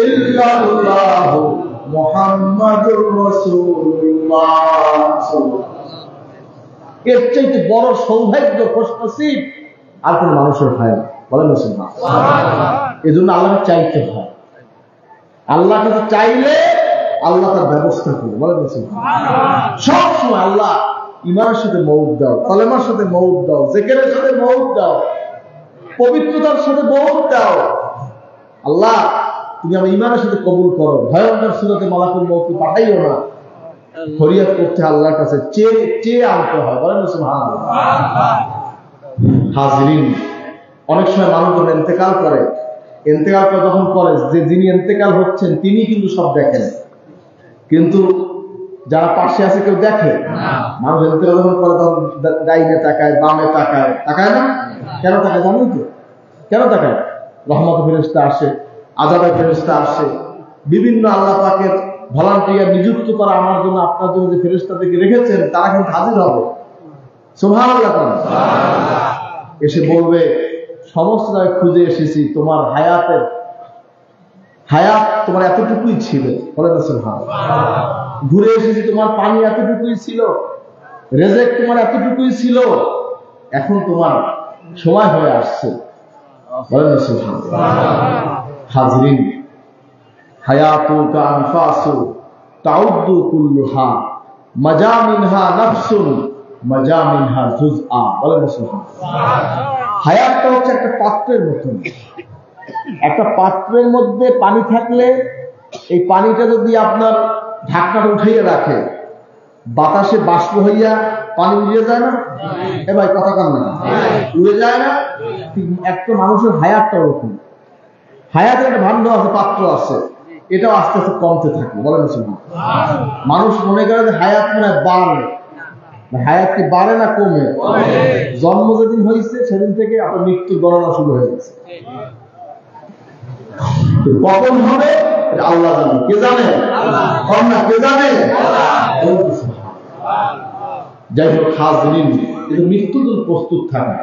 ইল্লাল্লাহু মুহাম্মাদুর রাসূলুল্লাহ। এর চাইতে বড় সৌভাগ্য খুশনসিব আর কোন মানুষের হয় না, বলেন না সুবহানাল্লাহ। এজন্য আল্লাহকে চাইতে হয়। আল্লাহকে চাইলে আল্লাহ তার ব্যবস্থা করবে, বলেন না সুবহানাল্লাহ। সব সময় আল্লাহ ঈমানের সাথে মওত দাও, কালেমার সাথে মওত দাও, জিকিরের সাথে মওত দাও, পবিত্রতার সাথে মওত দাও। আল্লাহ তুমি আমার ঈমানের সাথে কবুল করো। ভয়ঙ্কর সূরাতে মালাকুল মওত পাঠাইও না। ফরিয়াদ করতে আল্লাহর কাছে চেয়ে আনতে হয়, বলেন না সুবহানাল্লাহ। হাজিরিন, অনেক সময় মানুষজন ইন্তেকাল করে, যখন করে যে যিনি ইন্তেকাল হচ্ছেন তিনি কিন্তু সব দেখেন, কিন্তু যারা পাশে আছে কেউ দেখে না। মানুষ ইন্তেকাল যখন করে তখন ডাইনে তাকায়, বামে তাকায়, তাকায় না? কেন তাকায় জানেন তো? কেন তাকায়? রহমত ফেরেশতা আসে, আযাবের ফেরেশতা আসে, বিভিন্ন আল্লাহ পাকের ভলান্টিয়ার নিযুক্ত করা আমার জন্য আপনার জন্য যে ফেরেশতাদেরকে রেখেছেন তারা কিন্তু হাজির হবে। সুবহানাল্লাহ। এসে বলবে সমস্ত জায়গায় খুঁজে এসেছি, তোমার হায়াত তোমার এতটুকুই ছিল, বলে না সুবহানাল্লাহ। ঘুরে এসেছি, তোমার পানি এতটুকুই ছিল, রিজিক তোমার এতটুকুই ছিল, এখন তোমার সময় হয়ে আসছে, বলে না সুবহানাল্লাহ। হাজিরিন, হায়াতুকা আনফাসু তাউদ্দু কুল্লুহা মাজা মিনহা নাফসুন মাজা মিনহা জুজআ, বলে না সুবহানাল্লাহ। হায়াতটা হচ্ছে একটা পাত্রের মতন। একটা পাত্রের মধ্যে পানি থাকলে এই পানিটা যদি আপনার ঢাকনাটা উঠিয়ে রাখে, বাতাসে বাষ্প হইয়া পানি উড়ে যায় না? এ ভাই কথা কান না, উড়ে যায় না? একটা মানুষের হায়াতটা ওরকম। হায়াতের একটা ভাণ্ড আছে, পাত্র আছে, এটাও আস্তে আস্তে কমতে থাকে, বলে না সুবহানাল্লাহ। মানুষ মনে করে যে হায়াত মনে হয় বাড়ে, হায়াত কি বাড়ে না কমে? জন্ম যেদিন হয়েছে সেদিন থেকে আপনার মৃত্যুর গণনা শুরু হয়ে গেছে। কখন হবে আল্লাহ জানে। কে জানে? আল্লাহ। কে জানে? যাই হোক হাজিরিন, কিন্তু মৃত্যুর জন্য প্রস্তুত থাকা।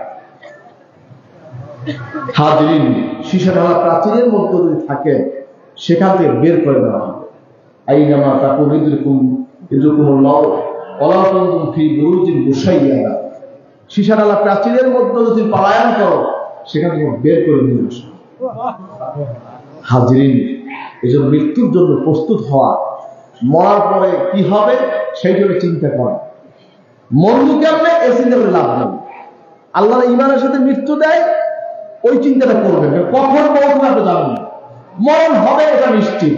হাজিরিন, সীসাঢালা প্রাচীরের মধ্যে যদি থাকে সেখান থেকে বের করে দেওয়া হবে। আইনামা তাকুনু ইদরিকুমুল্লাহ ওয়ালা কুনতুম ফি বুরুজিন মুশাইয়াদা। সীসাঢালা প্রাচীরের মধ্যে যদি পলায়ন করো সেখান থেকে বের করে নিয়ে আসো। হাজিরিন, এজন্য মৃত্যুর জন্য প্রস্তুত হওয়া, মরার পরে কি হবে সেইটাকে চিন্তা করা। মরণু কেমনে এ চিন্তা করে লাভ নেই। আল্লাহ ঈমানের সাথে মৃত্যু দেয়, ওই চিন্তাটা করবেন। কখন মরণ আপনি জানেন না, মরণ হবে এটা নিশ্চিত।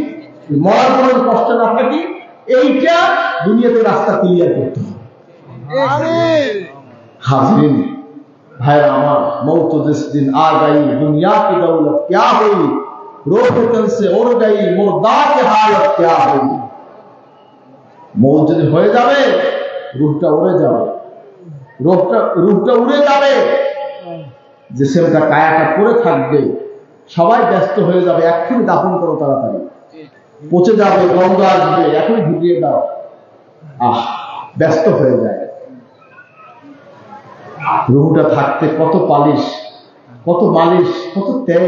মরার পরে কষ্ট না থাকি, এইটা দুনিয়াতে রাস্তা ক্লিয়ার করতে হবে। হাজিরিন ভাইরা আমার, মৌত জিস দিন আ গई दुनिया की दौलत क्या हुई, रोह तन से उड़ गई मुर्दा की हालत क्या हुई। মৌত যদি হয়ে যাবে রূহটা উড়ে যাবে, রূহটা উড়ে যাবে, জিসমটা কায়াটা পড়ে থাকবে, সবাই ব্যস্ত হয়ে যাবে, এক্ষুনি দাফন করো তাড়াতাড়ি, পচে যাবে, গন্ধ আসবে, এখনই ঢুকিয়ে দাও। ব্যস্ত হয়ে যায়। রুহটা থাকতে কত পালিশ, কত মালিশ, কত তেল,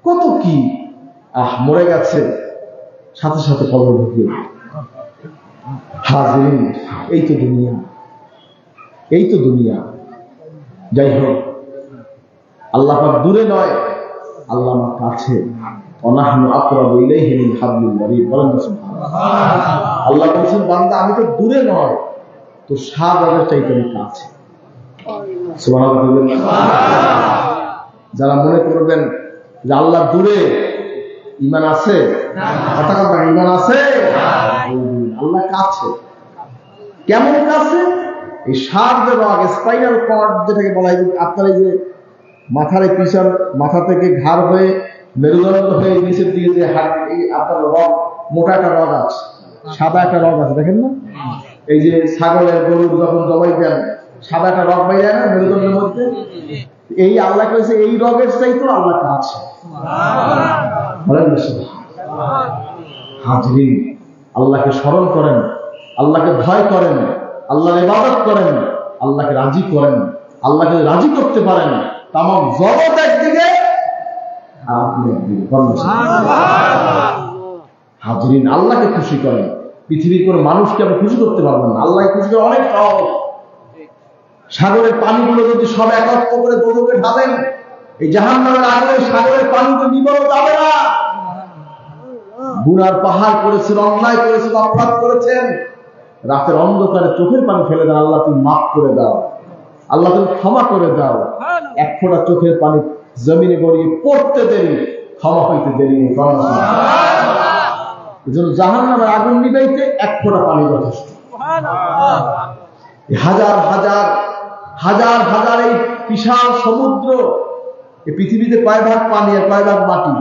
কত কি, মরে গেছে, সাথে সাথে কবর ঢুকিয়ে। হাজিরিন, এই তো দুনিয়া, এই তো দুনিয়া। যাই হোক, আল্লাহ পাক দূরে নয়, আল্লাহ আমার কাছে। ওয়ানাহনু আকরাবু ইলাইহি মিন হাবলিল ওয়ারিদ, বলেন না সুবহানাল্লাহ। আল্লাহ বলেছেন বান্দা আমি তো দূরে নয়, তো শাহবাগের চাইতে আমি কাছে। সুবহানাল্লাহ। যারা মনে করবেন যে আল্লাহ দূরে, ঈমান আছে? কথা কথা ঈমান আছে? আল্লাহ কাছে। কেমন কাছে? এই শাহবাগের রগ, স্পাইনাল কর্ড যেটাকে বলা হয়, আপনার এই যে মাথার পিছন, মাথা থেকে ঘাড় হয়ে মেরুদণ্ড হয়ে নিচের দিকে যে আপনার রগ, মোটা একটা রগ আছে, সাদা একটা রগ আছে, দেখেন না? এই যে ছাগলের গরুর যখন জবাই দেন সাদা একটা রগ পাই যায় না মেরুদণ্ডের মধ্যে? এই আল্লাহ করেছে এই রগের চাইতো আল্লাহ কাছে। হাজিরিন, আল্লাহকে স্মরণ করেন, আল্লাহকে ভয় করেন, আল্লাহর ইবাদত করেন, আল্লাহকে রাজি করেন। আল্লাহকে রাজি করতে পারেন, তামাম জগৎ একদিকে আর আপনি একদিন। হাজরিন, আল্লাহকে খুশি করেন। পৃথিবীর কোন মানুষকে আপনি খুশি করতে পারবেন না, আল্লাহ খুশি করে অনেক সহজ। সাগরের পানিগুলো যদি সব একত্র করে দোজখে ঢালেন, এই জাহান্নামের আগুনে সাগরের পানিতে নিবানো যাবে না। গুনার পাহাড় করেছেন, অন্যায় করেছেন, অপরাধ করেছেন, রাতের অন্ধকারে চোখের পানি ফেলে দেন, আল্লাহ তুমি মাফ করে দাও, আল্লাহ তুমি ক্ষমা করে দাও। এক ফোঁটা চোখের পানি জমিনে গড়িয়ে পড়তে দেরি, ক্ষমা হইতে দেরি নেই। জাহান্নামের আগুন নিবাইতে এক ফোঁটা পানি যথেষ্ট। হাজার হাজার হাজার হাজার এই বিশাল সমুদ্র, এই পৃথিবীতে কয় ভাগ পানি আর কয় ভাগ মাটি?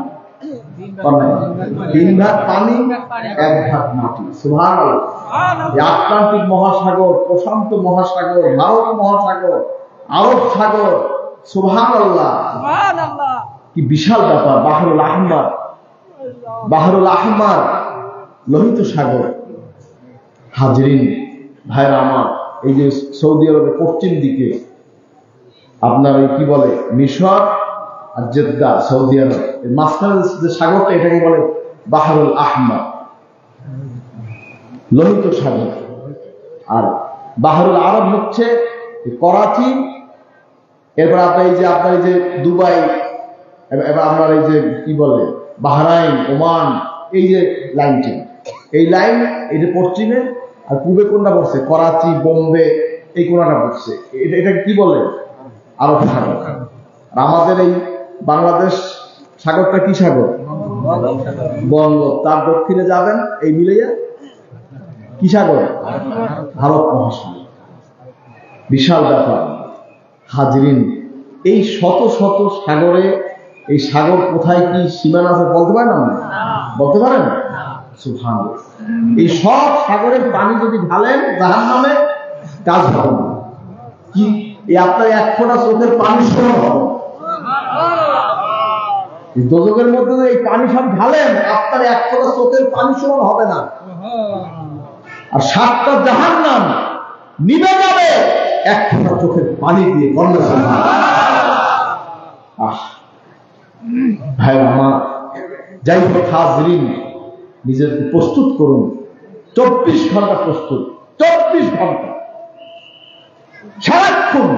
3 ভাগ পানি, 1 ভাগ মাটি। সুবহানাল্লাহ। আটলান্টিক মহাসাগর, প্রশান্ত মহাসাগর, ভারত মহাসাগর, আরব সাগর, সুবহানাল্লাহ, কি বিশাল ব্যাপার। বাহরুল আহমার, বাহরুল আহমার, লোহিত সাগর। হাজরিন ভাইরা আমার, এই যে সৌদি আরবের পশ্চিম দিকে আপনার এই কি বলে মিশর আর জেদ্দা, সৌদি আরব, এর মাঝখানে যে সাগরটা, এটাকে বলে বাহরুল আহমার, লোহিত সাগর। আর বাহরুল আরব হচ্ছে করাচি, এরপর আপনার এই যে দুবাই, এবার আপনার এই যে কি বলে বাহরাইন, ওমান, এই যে লাইনটি, এই লাইন এটা পশ্চিমে, আর পূর্বে কোনটা পড়ছে? করাচি, বোম্বে, এই কোনটা পড়ছে, এটা কি বলে? আরব সাগর। আর আমাদের এই বাংলাদেশ সাগরটা কি সাগর? বঙ্গ। তার দক্ষিণে যাবেন এই মিলাইয়া কি সাগর? ভারত মহাসাগর। বিশাল ব্যাপার। হাজরিন, এই শত শত সাগরে, এই সাগর কোথায় কি সীমানা আছে বলতে পারেন? বলতে পারেন? সুবহানাল্লাহ। এই সব সাগরের পানি যদি ঢালেন জাহান্নামে, কাজ হবে না। কি এই আপনার এক ফোঁটা চোখের পানি সমান হবে? দোজখের মধ্যে এই পানি সব ঢালেন, আপনার এক ফোঁটা চোখের পানি সমান হবে না। আর 7টা জাহান্নাম নিভে যাবে এক ফোঁটা চোখের পানি দিয়ে। ভাই আমার, যাই হোক হাজরিন, নিজেকে প্রস্তুত করুন। 24 ঘন্টা প্রস্তুত, 24 ঘন্টা সারাক্ষণ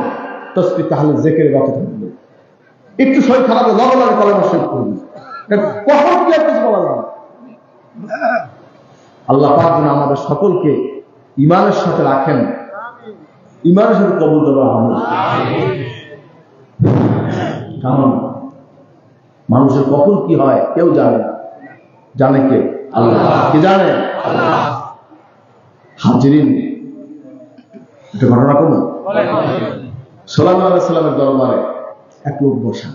তসবিহ তাহলে জিকির গাতে থাকবে। একটু শরীর খারাপ হলে লগে লগে কলেমা শরীফ পড়ুন, কখন কি আর কিছু বলা যাবে। আল্লাহ পাক যেন আমাদের সকলকে ঈমানের সাথে রাখেন, ঈমানের সাথে কবুল করা হবে। কারণ মানুষের কখন কি হয় কেউ জানে না, জানে কে? আল্লাহ। কে জানে? হাজরিন, একটা ঘটনা কোন সাল্লাল্লাহু আলাইহি সাল্লামের দরবারে এক লোক বসা,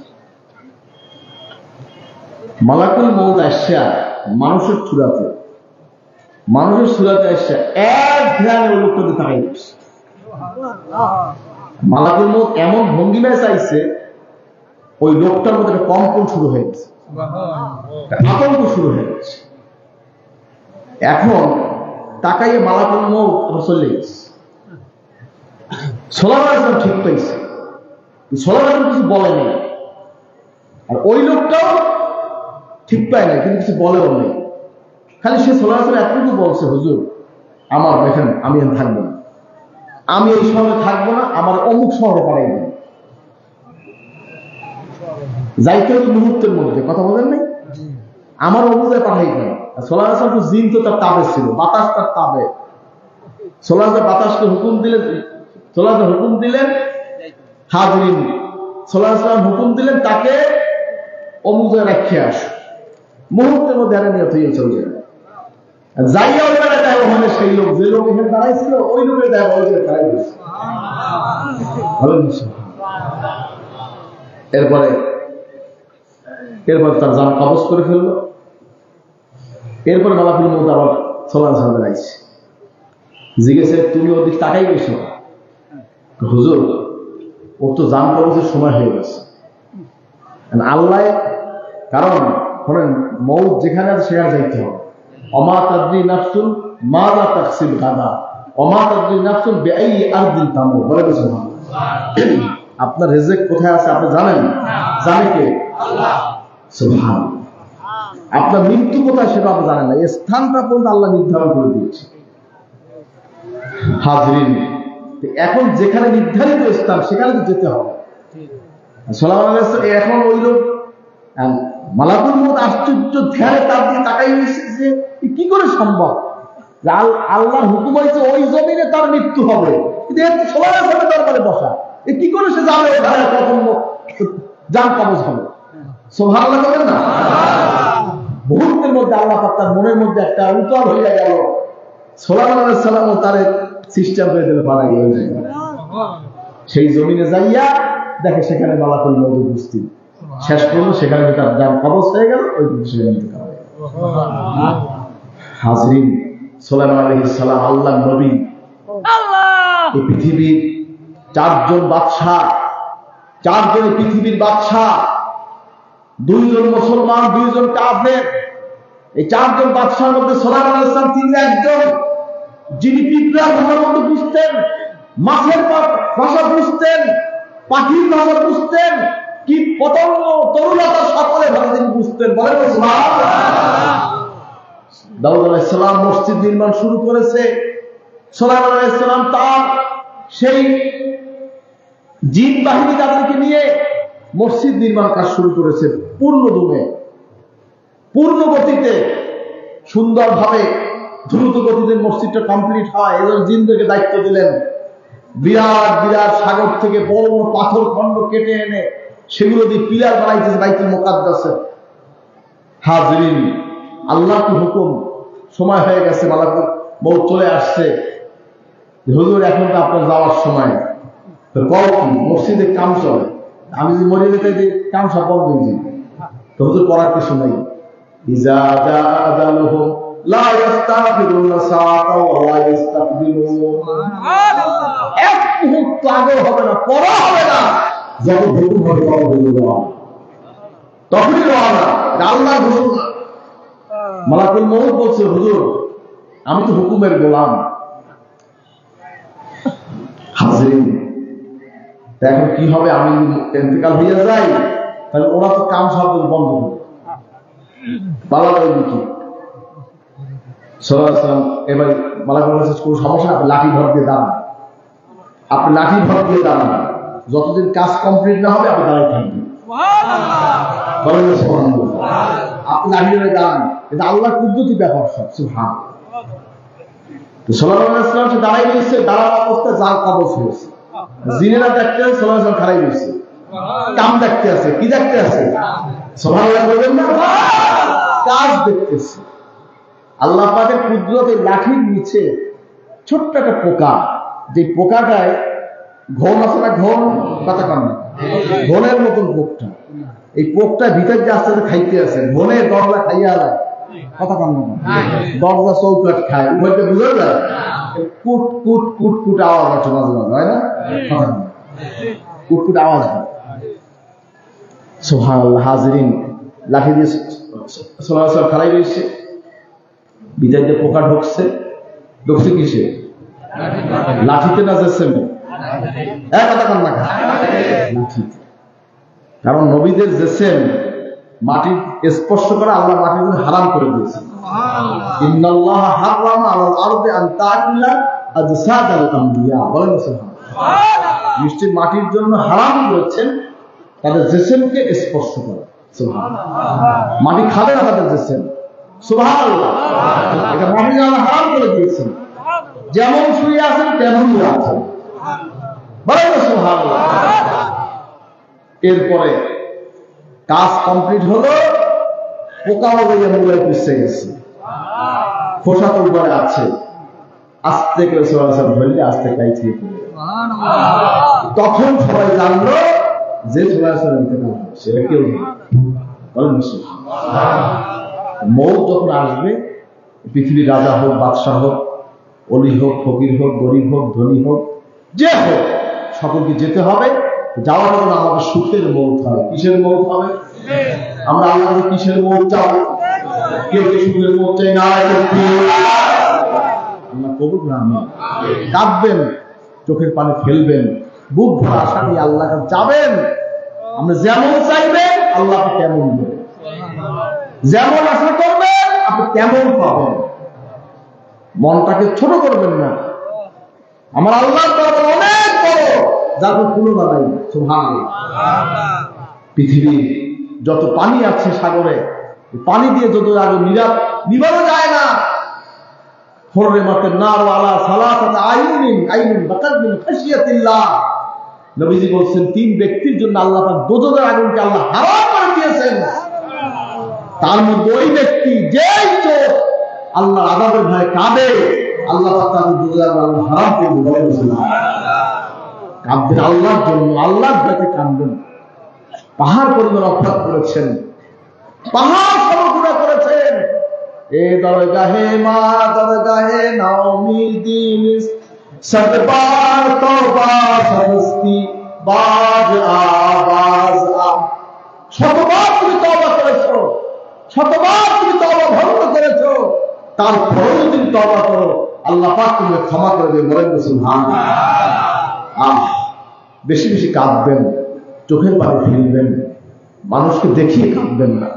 মালাকুল মউত আসা মানুষের চূড়াতে, আসা এক ধ্যানে ওই লোকটাকে তাকাই দিচ্ছে। মালাকুল মউত এমন ভঙ্গিমায় চাইছে, ওই লোকটার মধ্যে একটা কম্পন শুরু হয়ে গেছে, আতঙ্ক শুরু হয়ে গেছে। এখন তাকাইয়ে মালাকুল মউত চলে গেছে। সাল্লাল্লাহু আলাইহি ওয়াসাল্লাম ঠিক পাইছে, সাল্লাল্লাহু আলাইহি ওয়াসাল্লাম কিছু বলেনি, আর ওই লোকটাও ঠিক পায় না, কিন্তু কিছু বলেও নেই। খালি সে সাল্লাল্লাহু আলাইহি ওয়াসাল্লাম এতটুকু বলছে, হুজুর আমার দেখেন আমি আর থাকবো না, আমি এই শহরে থাকবো না, আমার অমুক শহরে পাঠাই দেন। যাইতে হতো মুহূর্তের মধ্যে, কথা বলেন নাই, আমার অমুকে পাঠাই দেন। সাল্লাল্লাহু আলাইহি ওয়াসাল্লাম জিন তো তার তাবে ছিল, বাতাস তার তাবে। সাল্লাল্লাহু আলাইহি ওয়াসাল্লাম বাতাসকে হুকুম দিলেন, হাজরিন সাল্লাল্লাহু আলাইহি ওয়াসাল্লাম হুকুম দিলেন তাকে অমুকে রেখে আস। মুহূর্তের মধ্যে আরে নিয়ে হয়ে চলে যায়। যাইয়া ওই বেলা দেয় ওখানে সেই লোক, যে লোক এখানে দাঁড়াইছিল ওই লোকের দেয় ওই যে দাঁড়াই দিচ্ছে। এরপর তার জান কবজ করে ফেললো। এরপরে মালাকুল মউত আবার সাল্লাল্লাহু আলাইহি ওয়াসাল্লাম আইছে, জিজ্ঞেসে তুমি ওদিক তাকাই গেছো? হুজুর ওর তো জান কবজের সময় হয়ে গেছে। আল্লাহ, কারণ শোনেন, মউত যেখানে আছে সেখানে যাইতে হবে। অমা তাদরি নাফসুন মাযা তাকসিব গাদা, অমা তাদরি নাফসুন বিআই আরদিন তামুত। বলে সুবহানাল্লাহ। আপনার রিজিক কোথায় আছে আপনি জানেন? জানে কে? আল্লাহ। সুবহানাল্লাহ। আপনার মৃত্যু কোথায় সেটা আপনি জানেন না, এই স্থানটা পর্যন্ত আল্লাহ নির্ধারণ করে দিয়েছে। হাজরিন, এখন যেখানে নির্ধারিত স্থান সেখানে তো যেতে হবে। সুলাইমান আলাইহিস সালাম এখন ওই লোক মালাকুল মউত আশ্চর্য ধ্যানে তার দিকে তাকাই রয়েছে যে কি করে সম্ভব, আল্লাহর হুকুম হয়েছে ওই জমিনে তার মৃত্যু হবে, কিন্তু এর সুলাইমান আলাইহিস সালামের দরবারে বসা, কি করে সে যাবে ওখানে প্রথম জান কবজ হবে? সুবহানাল্লাহ বলেন না। মুহূর্তের মধ্যে আল্লাহ পাক তার মনের মধ্যে একটা উতল হইয়া গেল, সুলাইমান আলাইহিস সালাম তার সিস্টেম করে দিল বানাই গেল। সেই জমিনে যাইয়া দেখে সেখানে মালাকুল মউত উপস্থিত, শেষ করলো সেখানে তার জান কবজ হয়ে গেল, ওই সেখানে ইন্তেকাল হয়ে গেল। হাজরিন, সুলাইমান আলাইহিস সালাম আল্লাহর নবী, এই পৃথিবীর চারজন বাদশা, চারজন পৃথিবীর বাদশা, দুইজন মুসলমান, দুইজন কাফের, এই চারজন বাদশার মধ্যে সুলাইমান আলাইহিস সালাম তিনি একজন, যিনি পিঁপড়ার ভাষার মধ্যে বুঝতেন, মাছের ভাষা বুঝতেন, পাখির ভাষা বুঝতেন, কি পতঙ্গ তরুলতা সকলের ভাষা তিনি বুঝতেন। বলেন সুবহানাল্লাহ। দাউদ আলাইহিস সালাম মসজিদ নির্মাণ শুরু করেছে, সুলাইমান আলাইহিস সালাম তার সেই জিন বাহিনী তাদেরকে নিয়ে মসজিদ নির্মাণ কাজ শুরু করেছে পূর্ণ দমে, পূর্ণ গতিতে, সুন্দরভাবে দ্রুত গতিতে মসজিদটা কমপ্লিট হয়। এবার জিনদেরকে দায়িত্ব দিলেন, বিরাট বিরাট সাগর থেকে বড় বড় পাথর খণ্ড কেটে এনে সেগুলো দিয়ে পিলার বানাইতেছে বাইতুল মুকাদ্দাসে। হাজরিন, আল্লাহর হুকুম, সময় হয়ে গেছে, মালাকুল মউত চলে আসছে, হুজুর এখন তো আপনার যাওয়ার সময়, তো কও কি মসজিদে কাম চলে, আমি যদি মরে যেতে যে কাম সব বন্ধ হয়ে যায়, তো হুজুর করার কিছু নাই। ইজা জাআ আজালুহুম লা ইস্তাগফিরুনা সাআতাও ওয়া লা ইস্তাকবিরুন। এক মুহূর্ত আগে হবে না, পরে হবে না, যখন হুকুম হবে তখনই রওনা, আল্লাহর হুকুম। মালাকুল মউত বলছে, হুজুর আমি তো হুকুমের গোলাম। হাজরিন, এখন কি হবে, আমি ইন্তেকাল হয়ে যাই তাহলে ওরা তো কাম সব বন্ধ হবে, পালাবে কি? সাল্লাল্লাহু আলাইহি ওয়াসাল্লাম এবার মালাকুল মউত বলছে, কোনো সমস্যা, আপনি লাঠি ভর দিয়ে দাঁড়ান, আপনি লাঠি ভর দিয়ে দাঁড়ান, যতদিন কাজ কমপ্লিট না হবে আপনি দাঁড়াই থাকবেন। আপনি লাঠি ধরে দাঁড়ান, এটা আল্লাহর কুদরতি ব্যাপার সব। সুবহানাল্লাহ। সাল্লাল্লাহু আলাইহি ওয়াসাল্লাম সে দাঁড়াই রয়েছে, দাঁড়ার অবস্থায় জাল কবজ হয়েছে, জিনেরা দেখতে সাল্লাল্লাহু আলাইহি ওয়াসাল্লাম খাড়াই রয়েছে, কাম দেখতে আছে, কি দেখতে আছে? সুবহানাল্লাহ বলবেন না, কাজ দেখতেছে। আল্লাহ পাকের কুদরতে লাঠির নিচে ছোট্ট একটা পোকা, যে পোকাটায় ঘন আছে না, ঘন কথা কন না, ঘনের মতন পোকটা, এই পোকটা ভিতর যে আস্তে আস্তে খাইতে আছে, ঘনে দরজা খাইয়া যায়, কথা কন না, দরজা চৌকাট খায়, উভয়টা বুঝা যায়, কুট কুট কুট কুট আওয়াজ আছে মাঝে মাঝে, হয় না? কুট কুট আওয়াজ হয়। সুবহানাল্লাহ। হাজরিন, লাঠি দিয়ে সাল্লাল্লাহু আলাইহি ওয়াসাল্লাম খাড়াই রয়েছে, ভিতর যে পোকা ঢুকছে, ঢুকছে কিসে? লাঠিতে না জেসেমে? কথা কন না, লাঠিতে। কারণ নবীদের জেসেম মাটি স্পর্শ করে আল্লাহ মাটির হারাম করে দিয়েছে। ইন্নাল্লাহ হারামা আলাল আরদি আন তাকুলা আজসাদাল আমবিয়া। বলেন সুবহানাল্লাহ। নিশ্চয় মাটির জন্য হারাম করেছেন তাদের জেসেমকে স্পর্শ করা। সুবহানাল্লাহ। মাটি খাবে না তাদের জেসেম। সুবহানাল্লাহ। এটা মাটির আল্লাহ হারাম করে দিয়েছেন, যেমন শুয়ে আছেন তেমনই আছেন। বলেন সুবহানাল্লাহ। এরপরে কাজ কমপ্লিট হলো, পোকাও গিয়ে মূলায় পুষে গেছে, খোসা তো উপরে আছে, আস্তে করে ধরলে আস্তে কাইছে। তখন সবাই জানলো যে সেটা কেউ নেই। মৌত যখন আসবে, পৃথিবীর রাজা হোক, বাদশাহ হোক, অলি হোক, ফকির হোক, গরিব হোক, ধনী হোক, যে হোক, সকলকে যেতে হবে। যাওয়ার জন্য আমাদের সুখের মৌত হবে। কিসের মৌত হবে? আমরা আল্লাহকে কিসের মৌত চাই? কেউ কে সুখের মৌত চাই না? আল্লাহ কবুল করুন। কাঁদবেন, চোখের পানি ফেলবেন, বুক ভরা আশা নিয়ে আল্লাহকে যাবেন। আমরা যেমন চাইবেন আল্লাহকে তেমন দেবেন। যেমন আশা করবেন আপনি তেমন পাবেন। মনটাকে ছোট করবেন না। আমার আল্লাহর দরবার অনেক বড়, যার তুলনা নাই। সুবহানাল্লাহ। পৃথিবীর যত পানি আছে সাগরে, পানি দিয়ে যত আগে নিভানো যায় না। নবীজি বলছেন 3 ব্যক্তির জন্য আল্লাহ পাক দোজখের আগুনকে আল্লাহ হারাম করে দিয়েছেন। তার মধ্যে ওই ব্যক্তি যেই চোখ আল্লাহর আযাবের ভয়ে কাঁদে, আল্লাহ পাক তার দোজখের আগুন হারাম করে দিয়েছেন। কাঁদবেন আল্লাহর জন্য, আল্লাহর ভয়ে কাঁদবেন। পাহাড় পরিমাণ অপরাধ করেছেন, পাহাড় সর্বগুণা করেছেন। এ দরগাহে মা দরগাহে নাউমিদিন সদবার তওবা সরস্তি বাজ আবাজ আ। শতবার তুমি তওবা করেছো, শতবার তুমি তওবা ভঙ্গ করেছো, তারপরেও তুমি তওবা করো, আল্লাহ পাক তোমাকে ক্ষমা করে দেবে। বলেন সুবহানাল্লাহ। বেশি বেশি কাঁদবেন, চোখের পানি ফেলবেন, মানুষকে দেখিয়ে কাঁদবেন না।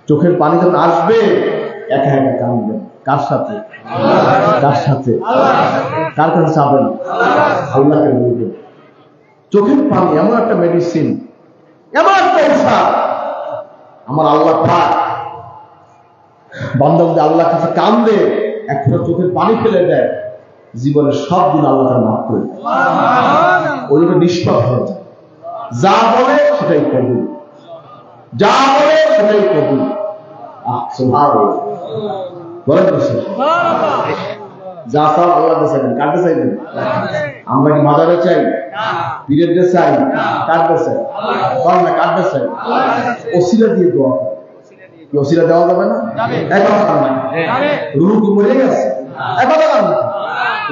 চোখের পানি যখন আসবে একা একা কাঁদবেন। কার সাথে? কার সাথে? কার কাছে চাবেন? আল্লাহকে বলবেন। চোখের পানি এমন একটা মেডিসিন, এমন একটা ঔষধ। আমার আল্লাহ পাক বান্দা যদি আল্লাহর কাছে কাঁদে, একটা চোখের পানি ফেলে দেয়, জীবনের সব গুণ আল্লাহ তাআলা মাফ করে দেয়। ওইটা নিষ্পাপ হয়ে যায়। যা বলে সেটাই কবুল, যা বলে সেটাই কবুল। সুবহানাল্লাহ। বলেন যা সব আল্লাহ চাইবেন। কাটতে চাইবেন? আমরা কি মাজারে চাই? পীরের চাই? কাটতে চাই? না কাটতে চাই? ওসিলা দিয়ে দোয়া করে। কি ওসিলা দেওয়া যাবে না? এখন রুহ কি মরে গেছে? এখন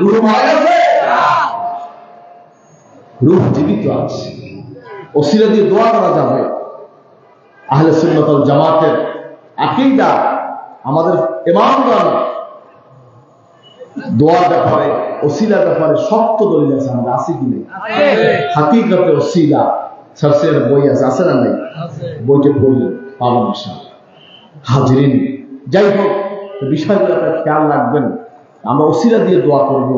রুহ মারা গেছে? রূহ জীবিত আছে, ওসিলা দিয়ে দোয়া করা যাবে। আহলে সুন্নাত ওয়াল জামাতের আকীদা, আমাদের ইমামগণ দোয়ার ব্যাপারে, ওসিলার ব্যাপারে শক্ত দলিল আছে। আমরা আছি কি নেই? হাকিকতে ওসিলা সারসের বই আছে না নাই? বইটা পড়লে পাবেন ইনশাআল্লাহ। হাজিরিন, যাই হোক, বিষয়গুলো আপনারা খেয়াল রাখবেন। আমরা ওসিলা দিয়ে দোয়া করব।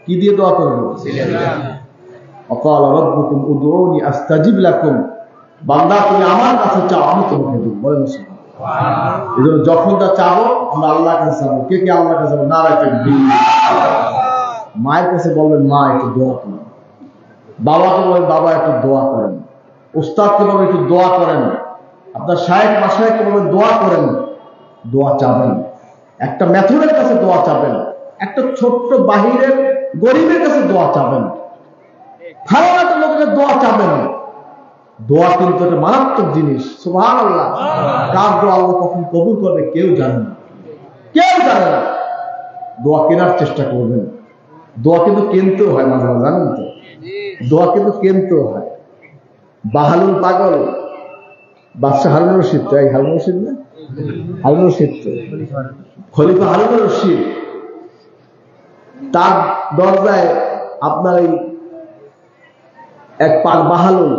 কি দিয়ে দোয়া করব? وقال ربكم ادعوني استجب لكم। বান্দা তুমি আমার কাছে চাও, আমি তোমাকে দেব। বলেন সুবহানাল্লাহ। এজন্য যখন যা চাবো আমরা আল্লাহর কাছে চাবো। কে কে আল্লাহর কাছে চাবো? নারায়ে তাকবীর। মায়ের কাছে বলবেন মা একটু দোয়া করেন, বাবাকে বলবেন বাবা একটু দোয়া করেন, উস্তাদকে বলবেন একটু দোয়া করেন, আপনার শায়েখ মাশায়েখকে বলবেন দোয়া করেন। দোয়া চাবেন, একটা মেথডের কাছে দোয়া চাবেন, একটা ছোট্ট বাহিরের গরিবের কাছে দোয়া চাবেন, খারাপ লোকের দোয়া চাবেন। দোয়া কিন্তু একটা মারাত্মক জিনিস। সুবহানাল্লাহ। কার দোয়া আল্লাহ কখন কবুল করবে কেউ জানে না, কেউ জানে না। দোয়া কেনার চেষ্টা করবেন। দোয়া কিন্তু কিনতেও হয় মাঝে মাঝে, জানেন তো? দোয়া কিন্তু কিনতেও হয়। বাহালুল পাগল বাদশাহ হারুন রশিদ, তাই হারুন রশিদ না? হারুন রশিদ তো খলিফা হারুন রশিদ, তার দরজায় আপনার এই এক পাক বাহালুল,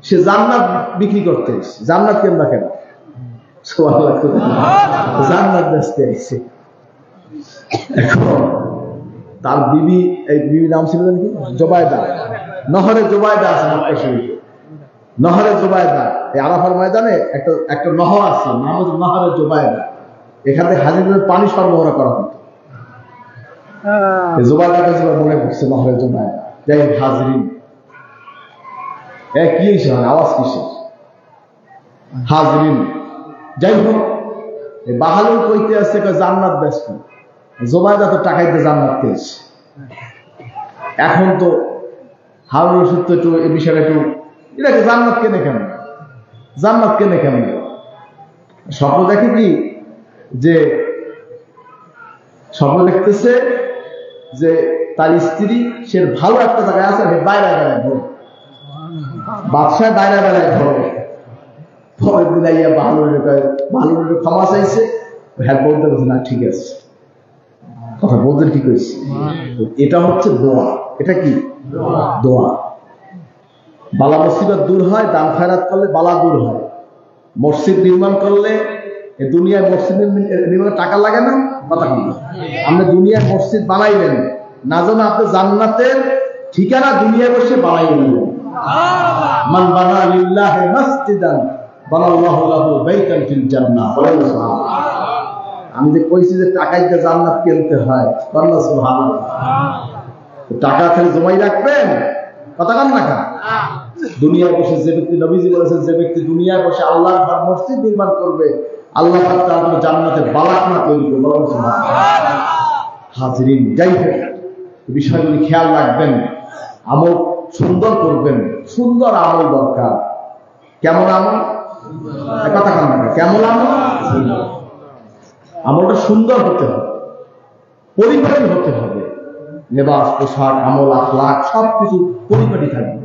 সে জান্নাত বিক্রি করতে এসেছে। জান্নাত কেমন কেন? জান্নাত বেচতে এসেছে। এখন তার বিবি, এই বিবি নাম ছিল নাকি জোবায়দা, নহরে জোবায়দা আছে মক্কা শরীফে। নহরে জোবায়দা, এই আরাফার ময়দানে একটা নহর আছে, নাম হচ্ছে নহরে জোবায়দা। এখানে হাজিদের পানি সরবরাহ করা হতো। জোবায়দাকে মনে করছে নহরে জোবায়দা। যাই হাজরিন, কি আওয়াজ কিসের? হাজরিন, যাই হোক, বাহালুল কইতে আসছে জান্নাত ব্যস্ত, জোবায়দা তো টাকাইতে জান্নাত পেয়েছে। এখন তো হারুন রশিদ তো একটু এই বিষয়টা একটু, এটাকে জান্নাত কেনে কেন? জান্নাত কেনে কেন? স্বপ্ন দেখে কি যে, স্বপ্ন দেখতেছে যে তার স্ত্রী সে ভালো একটা জায়গায় আছে, বাইরে বেড়ায় ঘরে, বাদশাহ বাইরে বেড়ায় ঘরে। পরের দিন আইয়া বাহালুরের ক্ষমা চাইছে। হ্যাঁ বলতে পারছে না, ঠিক আছে, কথা বলতে ঠিক হয়েছে। এটা হচ্ছে দোয়া। এটা কি? দোয়া। বালা মুসিবত দূর হয়, দান খয়রাত করলে বালা দূর হয়। মসজিদ নির্মাণ করলে এই দুনিয়ায় মসজিদ নির্মাণে টাকা লাগে না? কথা বলুন। আপনি দুনিয়ায় মসজিদ বানাইবেন না, যেন আপনি জান্নাতের ঠিকানা দুনিয়ায় বসে বানাইবেন। মান বানা লিল্লাহি মাসজিদান বানাল্লাহু লাহু বাইতান ফিল জান্নাহ। আমি যে কইছি যে টাকায় যে জান্নাত কিনতে হয়, আল্লাহ সুবহানাহু। টাকা খালি জমাই রাখবেন, কথা কান না খান। দুনিয়ায় বসে যে ব্যক্তি, নবীজি বলেছেন, যে ব্যক্তি দুনিয়ায় বসে আল্লাহর ঘর মসজিদ নির্মাণ করবে, আল্লাহ পাক তার জন্য জান্নাতে বালাখানা তৈরি করবে। হাজিরিন, যাই হোক বিষয়গুলি খেয়াল রাখবেন, আমল সুন্দর করবেন। সুন্দর আমল দরকার। কেমন আমল? কথা কান না, কেমন আমল? আমলটা সুন্দর হতে হবে, পরিপাটি হতে হবে। লেবাস, পোশাক, আমল, আখলাক সবকিছু পরিপাটি থাকবে।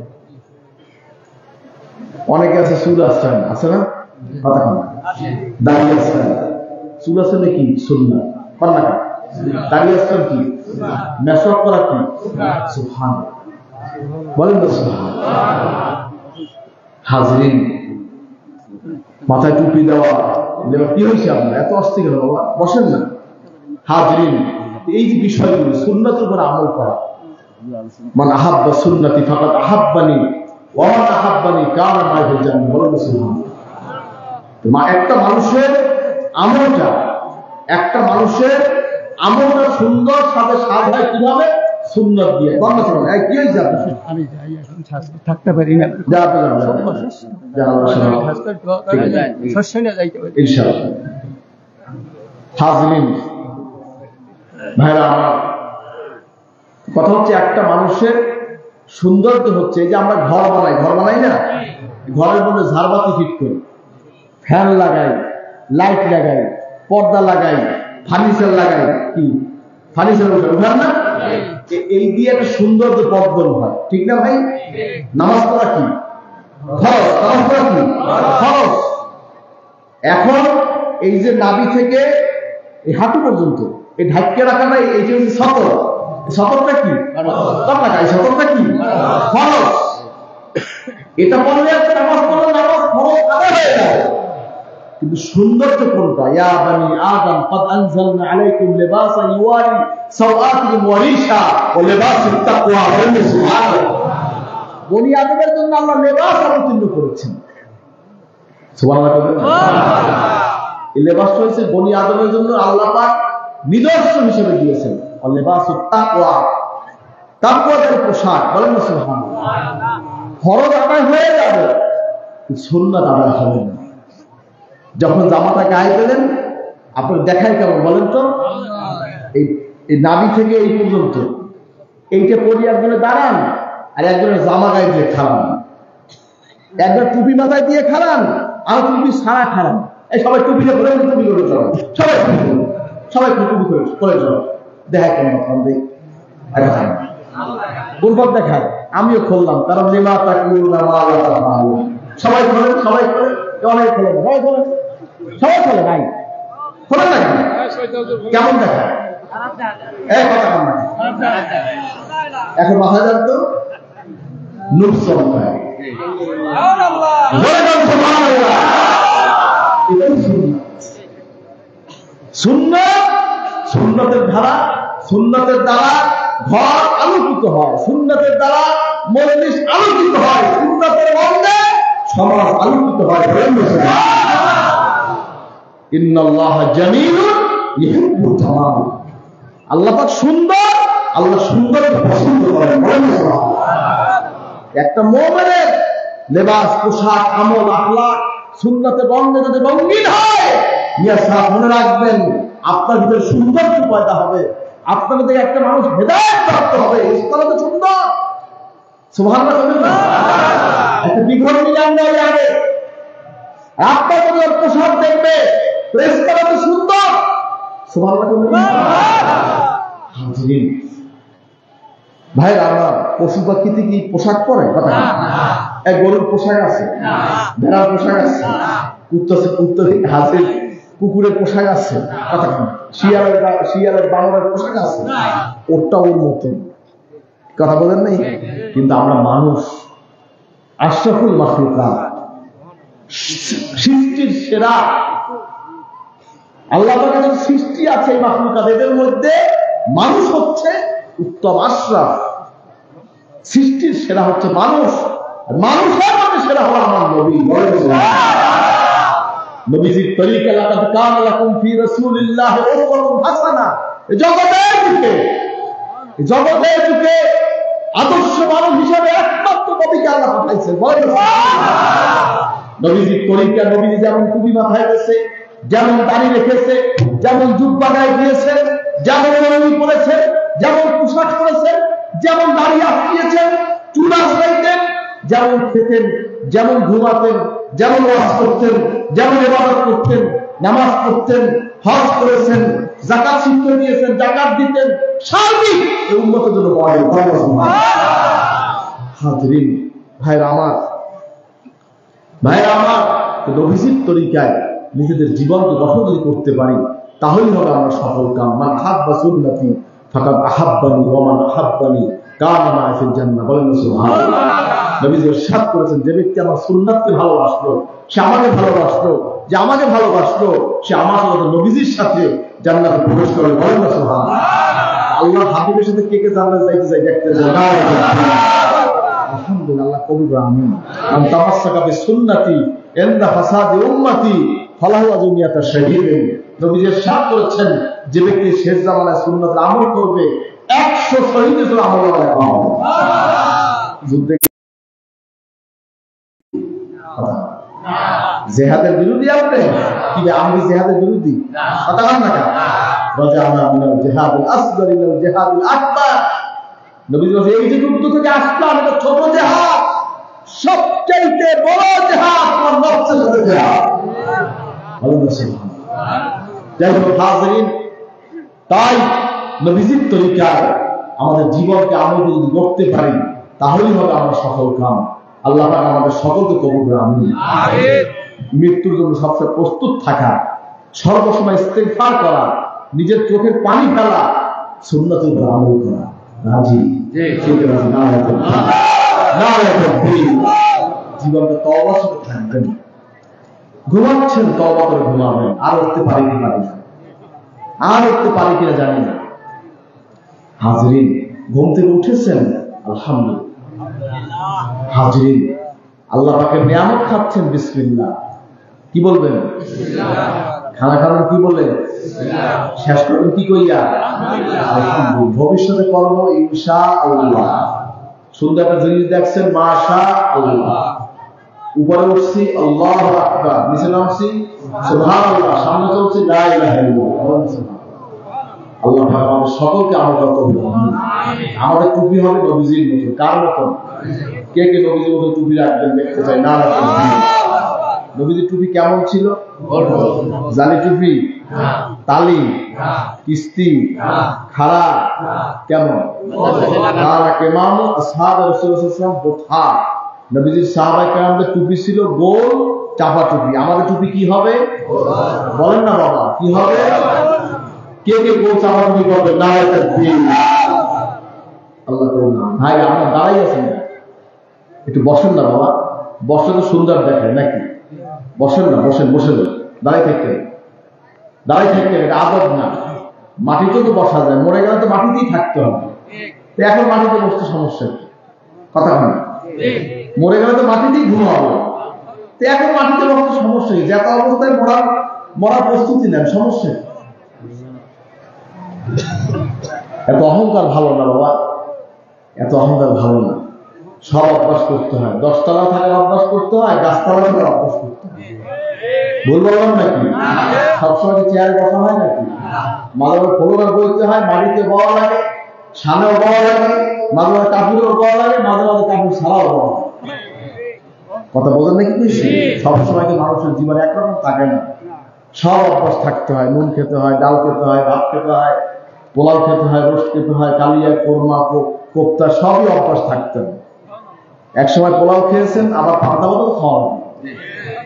অনেকে আছে চুল আসছেন, আছে না? কথা কান না। দাঁড়িয়ে আসছেন, চুল আসছেন কি? সুন্নাত। পান্না কা দাঁড়িয়ে আসছেন কি? মেসওয়াক করা কি? সুবহানাল্লাহ, বলেন তো সুবহানাল্লাহ। হাজরিন, মাথায় টুপি দেওয়া, কি হয়েছে আপনার? এত অস্থির কেন বাবা? বসেন না। হাজরিন, এই যে বিষয়গুলি সুন্নাতের উপর আমল করা। মান আহাব্বা সুন্নতি ফাকাদ আহাব্বানি ওয়া মান আহাব্বানি কানা মাই ফিল জান্নাহ। বলেন সুবহানাল্লাহ। একটা মানুষের আমলটা সুন্দর সাথে স্বাদ হয় কিভাবে? সুন্নাত দিয়ে। কি হয়েছে আপনার? আমি যাই, এখন থাকতে পারি না। ইনশাআল্লাহ। হাজরিন ভাইরা আমার, কথা হচ্ছে একটা মানুষের সৌন্দর্য হচ্ছে যে আমরা ঘর বানাই না, ঘরের মধ্যে ঝাড়বাতি ফিট করি, ফ্যান লাগাই, লাইট লাগাই, পর্দা লাগাই, ফার্নিচার লাগাই। কি ফার্নিচার উঠান না? এই দিয়ে একটা সৌন্দর্য পর্দন হয়, ঠিক না ভাই? নামাজ পড়া কি খরচ? নামাজ পড়া কি খরচ? এখন এই যে নাভি থেকে এই হাঁটু পর্যন্ত এই ঢাকিয়ে রাখা নাই, এই যে সতর, সতরটা কি? সতরটা কি খরচ? এটা বললে নামাজ পড়লে নামাজ খরচ আদায় হয়ে যায়। কিন্তু সৌন্দর্য কোনটা? ইয়া বানি আদম قد انزلنا عليكم لباسا يواري سوآتكم وريشا ولباس التقوى। সুবহানাল্লাহ। বনি আদমের জন্য আল্লাহ লেবাস অবতীর্ণ করেছেন। সুবহানাল্লাহ। এই লেবাসটা হচ্ছে বনি আদমের জন্য আল্লাহ পাক নিদর্শন হিসেবে দিয়েছেন। লেবাসুত তাকওয়া, তাকওয়ার পোশাক। বলেন না সুবহানাল্লাহ। ফরজ আদায় হয়ে যাবে, সুন্নাত আদায় হবে না। যখন জামাটা গায়ে দিলেন, আপনার দেখাই কেমন বলেন তো? এই নাভি থেকে এই পর্যন্ত এইটা পরি একজনে দাঁড়ান, আর একজনের জামা গায়ে দিয়ে খাড়ান, একজন টুপি মাথায় দিয়ে খাড়ান, আর টুপি ছাড়া খাড়ান। এই সবাই টুপিটা করে টুপি করে চলেন, সবাই টুপি করে চলেন। দেখায় কেমন কথা গুরবাদ দেখায়। আমিও খুললাম, কারণ লিমা তাকুলুনা মা লা তাফআলুন। সবাই খোলেন, অনেক খোলেন, সবাই খোলে নাই, খোলেন না কেমন দেখায়? এখন মাথা যান তো নুকসান পায়। সুন্নতের ধারা, সুন্নতের দ্বারা ঘর আলোকিত হয়, সুন্নতের দ্বারা মজলিস আলোকিত হয়, সুন্নতের মধ্যে সমাজ আলোকিত হয়। ইন্নাল্লাহা জামিলুন ইউহিব্বুল জামাল। আল্লাহ পাক সুন্দর, আল্লাহ সুন্দরকে পছন্দ করেন। একটা মুমিনের লেবাস, পোশাক, আমল, আখলাক সুন্নতের রঙে যদি রঙিন হয়, মিয়া সাহেব মনে রাখবেন আপনার ভিতরে সৌন্দর্য পয়দা হবে, আপনার ভিতরে একটা মানুষ হেদায়েত প্রাপ্ত হবে। ইসলাম তো সুন্দর। সুবহানাল্লাহ। একটা বিঘন মিলান দেওয়া যাবে, আপনার যদি পোশাক দেখবে প্রেসটা তো সুন্দর। সুবহানাল্লাহ। ভাই আমার পশু পাখিতে কি পোশাক পরে? কথা এক গরুর পোশাক আছে, ভেড়ার পোশাক আছে, কুকুরের পোশাক আছে, কথা শিয়ালের বানরের পোশাক আছে, ওরটা ওর মতন। কথা বলেন নাই? কিন্তু আমরা মানুষ, আশরাফুল মাখলুকাত, সৃষ্টির সেরা, আল্লাহ পাকের যত সৃষ্টি আছে এই মাখলুকাত, এদের মধ্যে মানুষ হচ্ছে উত্তম আশরাফ। সৃষ্টির সেরা হচ্ছে মানুষ, মানুষের মধ্যে সেরা হলো আমার নবী। নবীজির তরিকা লাকাদ কানা লাকুম ফি রাসূলিল্লাহি উসওয়াতুন হাসানাহ। জগতের যুগে আদর্শ মানুষ হিসেবে একমাত্র নবীকে আল্লাহ পাঠাইছেন। নবীজির তরিকা, নবীজি যেমন টুপি মাথায় রেখেছে, যেমন দাড়ি রেখেছে, যেমন জুব্বা গায়ে দিয়েছেন, যেমন লুঙ্গি পরেছেন, যেমন পোশাক পরেছেন, যেমন দাড়ি আঁকিয়েছেন, চুল আঁচড়াইতেন, যেমন খেতেন, যেমন ঘুমাতেন, যেমন ওয়াজ করতেন, যেমন ইবাদত করতেন, নামাজ পড়তেন, হজ করেছেন, যাকাত শিক্ষা দিয়েছেন, যাকাত দিতেন, সার্বিক এই উম্মতের জন্য হাজরিন ভাইরা আমার, নবীজির তরিকায় নিজেদের জীবনকে গঠন যদি করতে পারি তাহলেই হবে আমরা সফল কাম। মান আহাব্বা সুন্নতি ফাকাদ আহাব্বানি ওয়া মান আহাব্বানি কানা মা'আ ফিল জান্নাহ। বলেন সুবহানাল্লাহ। নবীজি ইরশাদ করেছেন, যে ব্যক্তি আমার সুন্নাতকে ভালোবাসলো, সে আমাকে ভালোবাসলো, যে আমাকে ভালোবাসলো সে আমার সাথে নবীজির সাথে জান্নাতে প্রবেশ করবে। বলেন সুবহানাল্লাহ। আল্লাহর হাবিবের সাথে কে কে জান্নাতে যাইতে চায় দেখতে চায়? আলহামদুলিল্লাহ, কবুল আমিন। মান তামাসসাকা বিসুন্নতি ইনদা ফাসাদি উম্মতি ফালাহু আজরুমিয়াতা শাহীদিন। নবীজি ইরশাদ করেছেন, যে ব্যক্তি শেষ জামানায় সুন্নাতের আমল করবে 100 শহীদের আমল পাবে। যুদ্ধে জিহাদের বিরোধী আপনি কি? আমি জিহাদের বিরোধী কথা বলেন না কেন? রাজানা মিনাল জিহাদুল আসগর ইলাল জিহাদুল আকবার। নবীজি বলেন, এই যে যুদ্ধ থেকে আসলাম এটা ছোট জিহাদ, সবচেয়ে বড় জিহাদ আমার নফসের সাথে জিহাদ। আল্লাহু সুবহানাহু। যাই হোক হাজরিন, তাই নবীজির তরিকায় আমাদের জীবনকে আমরা যদি গড়তে পারি তাহলেই হবে আমরা সফল কাম। আল্লাহ পাক আমাদের সকলকে কবুল করুন, আমিন। মৃত্যুর জন্য সবসময় প্রস্তুত থাকা, সর্বসময় ইস্তেগফার করা, নিজের চোখের পানি ফেলা, সুন্নাতের উপর আমল করা। রাজি? জীবনটা তওবার সাথে থাকবেন। ঘুমাচ্ছেন, তওবা করে ঘুমাবেন। আর উঠতে পারি কি পারি না, আর উঠতে পারি কিনা জানি না। হাজরিন, ঘুম থেকে উঠেছেন, আলহামদুলিল্লাহ। হাজরিন, আল্লাহ পাকের নিয়ামত খাচ্ছেন, বিসমিল্লাহ। কি বলবেন? খানা খাবেন কি বলে? শেষ করবেন কি কইয়া? আলহামদুলিল্লাহ। ভবিষ্যতে কর্ম ইনশাআল্লাহ। সুন্দর একটা জিনিস দেখছেন, মাশাআল্লাহ। উপরে উঠছি, আল্লাহু আকবার। নিচে নামছি, সুবহানাল্লাহ। সামনে চলছি, লা ইলাহা ইল্লাল্লাহ। আল্লাহ পাক আমাদের সকলকে আমল করতে হবে। আমাদের টুপি হবে নবীজির মতো। কার মতো? কে কে নবীজির মতো টুপি রাখবেন দেখতে চাই? না রাখবেন। নবীজির টুপি কেমন ছিল? জালি টুপি, তালি, কিস্তি, খাড়া, কেমন? কেমামু আসহাব রাসূলুল্লাহ সাল্লাল্লাহু আলাইহি ওয়াসাল্লাম বোথা। নবীজির সাহাবায়ে কেরামদের টুপি ছিল গোল চাপা টুপি। আমাদের টুপি কি হবে? বলেন না বাবা, কি হবে? কে কে গোল চাপা টুপি করবে? না আল্লাহ করুন। ভাই আমরা দাঁড়াই আছেন, একটু বসেন না বাবা। বসে তো সুন্দর দেখেন নাকি? বসেন না, বসেন, বসে যান। দাঁড়াই থাকতেন, দাঁড়াই থাকতেন, এটা আদব না। মাটিতে তো বসা যায়, মরে গেলে তো মাটিতেই থাকতে হবে। এখন মাটিতে বসতে সমস্যা কি? কথা হয় না? মরে গেলে তো মাটিতেই ঘুমাবো। তো এখন মাটিতে বসতে সমস্যা কি? যত অবস্থায় মরার প্রস্তুতি নেন, সমস্যা। এত অহংকার ভালো না বাবা, এত অহংকার ভালো না। সব অভ্যাস করতে হয়। 10 তলা থাকার অভ্যাস করতে হয়, গাছতলা থাকার অভ্যাস করতে হয়। ভুল বললাম নাকি? সবসময় চেয়ারে বসা হয় নাকি? মাঝে মাঝে ফলোগার বলতে হয়, মাটিতে বওয়া লাগে, সামনেও বওয়া লাগে, মাঝে মাঝে কাপড়েও বওয়া লাগে, মাঝে মাঝে কাপড় ছাড়াও বওয়া লাগে। কথা বোঝেন নাকি? সবসময় কি মানুষের জীবনে একরকম থাকে না। সব অভ্যাস থাকতে হয়। নুন খেতে হয়, ডাল খেতে হয়, ভাত খেতে হয়, পোলাও খেতে হয়, রোস্ট খেতে হয়, কালিয়া, কোরমা, কোপ্তা, সবই অভ্যাস থাকতে হয়। এক সময় পোলাও খেয়েছেন, আবার পান্তা ভাতও খাওয়া হবে।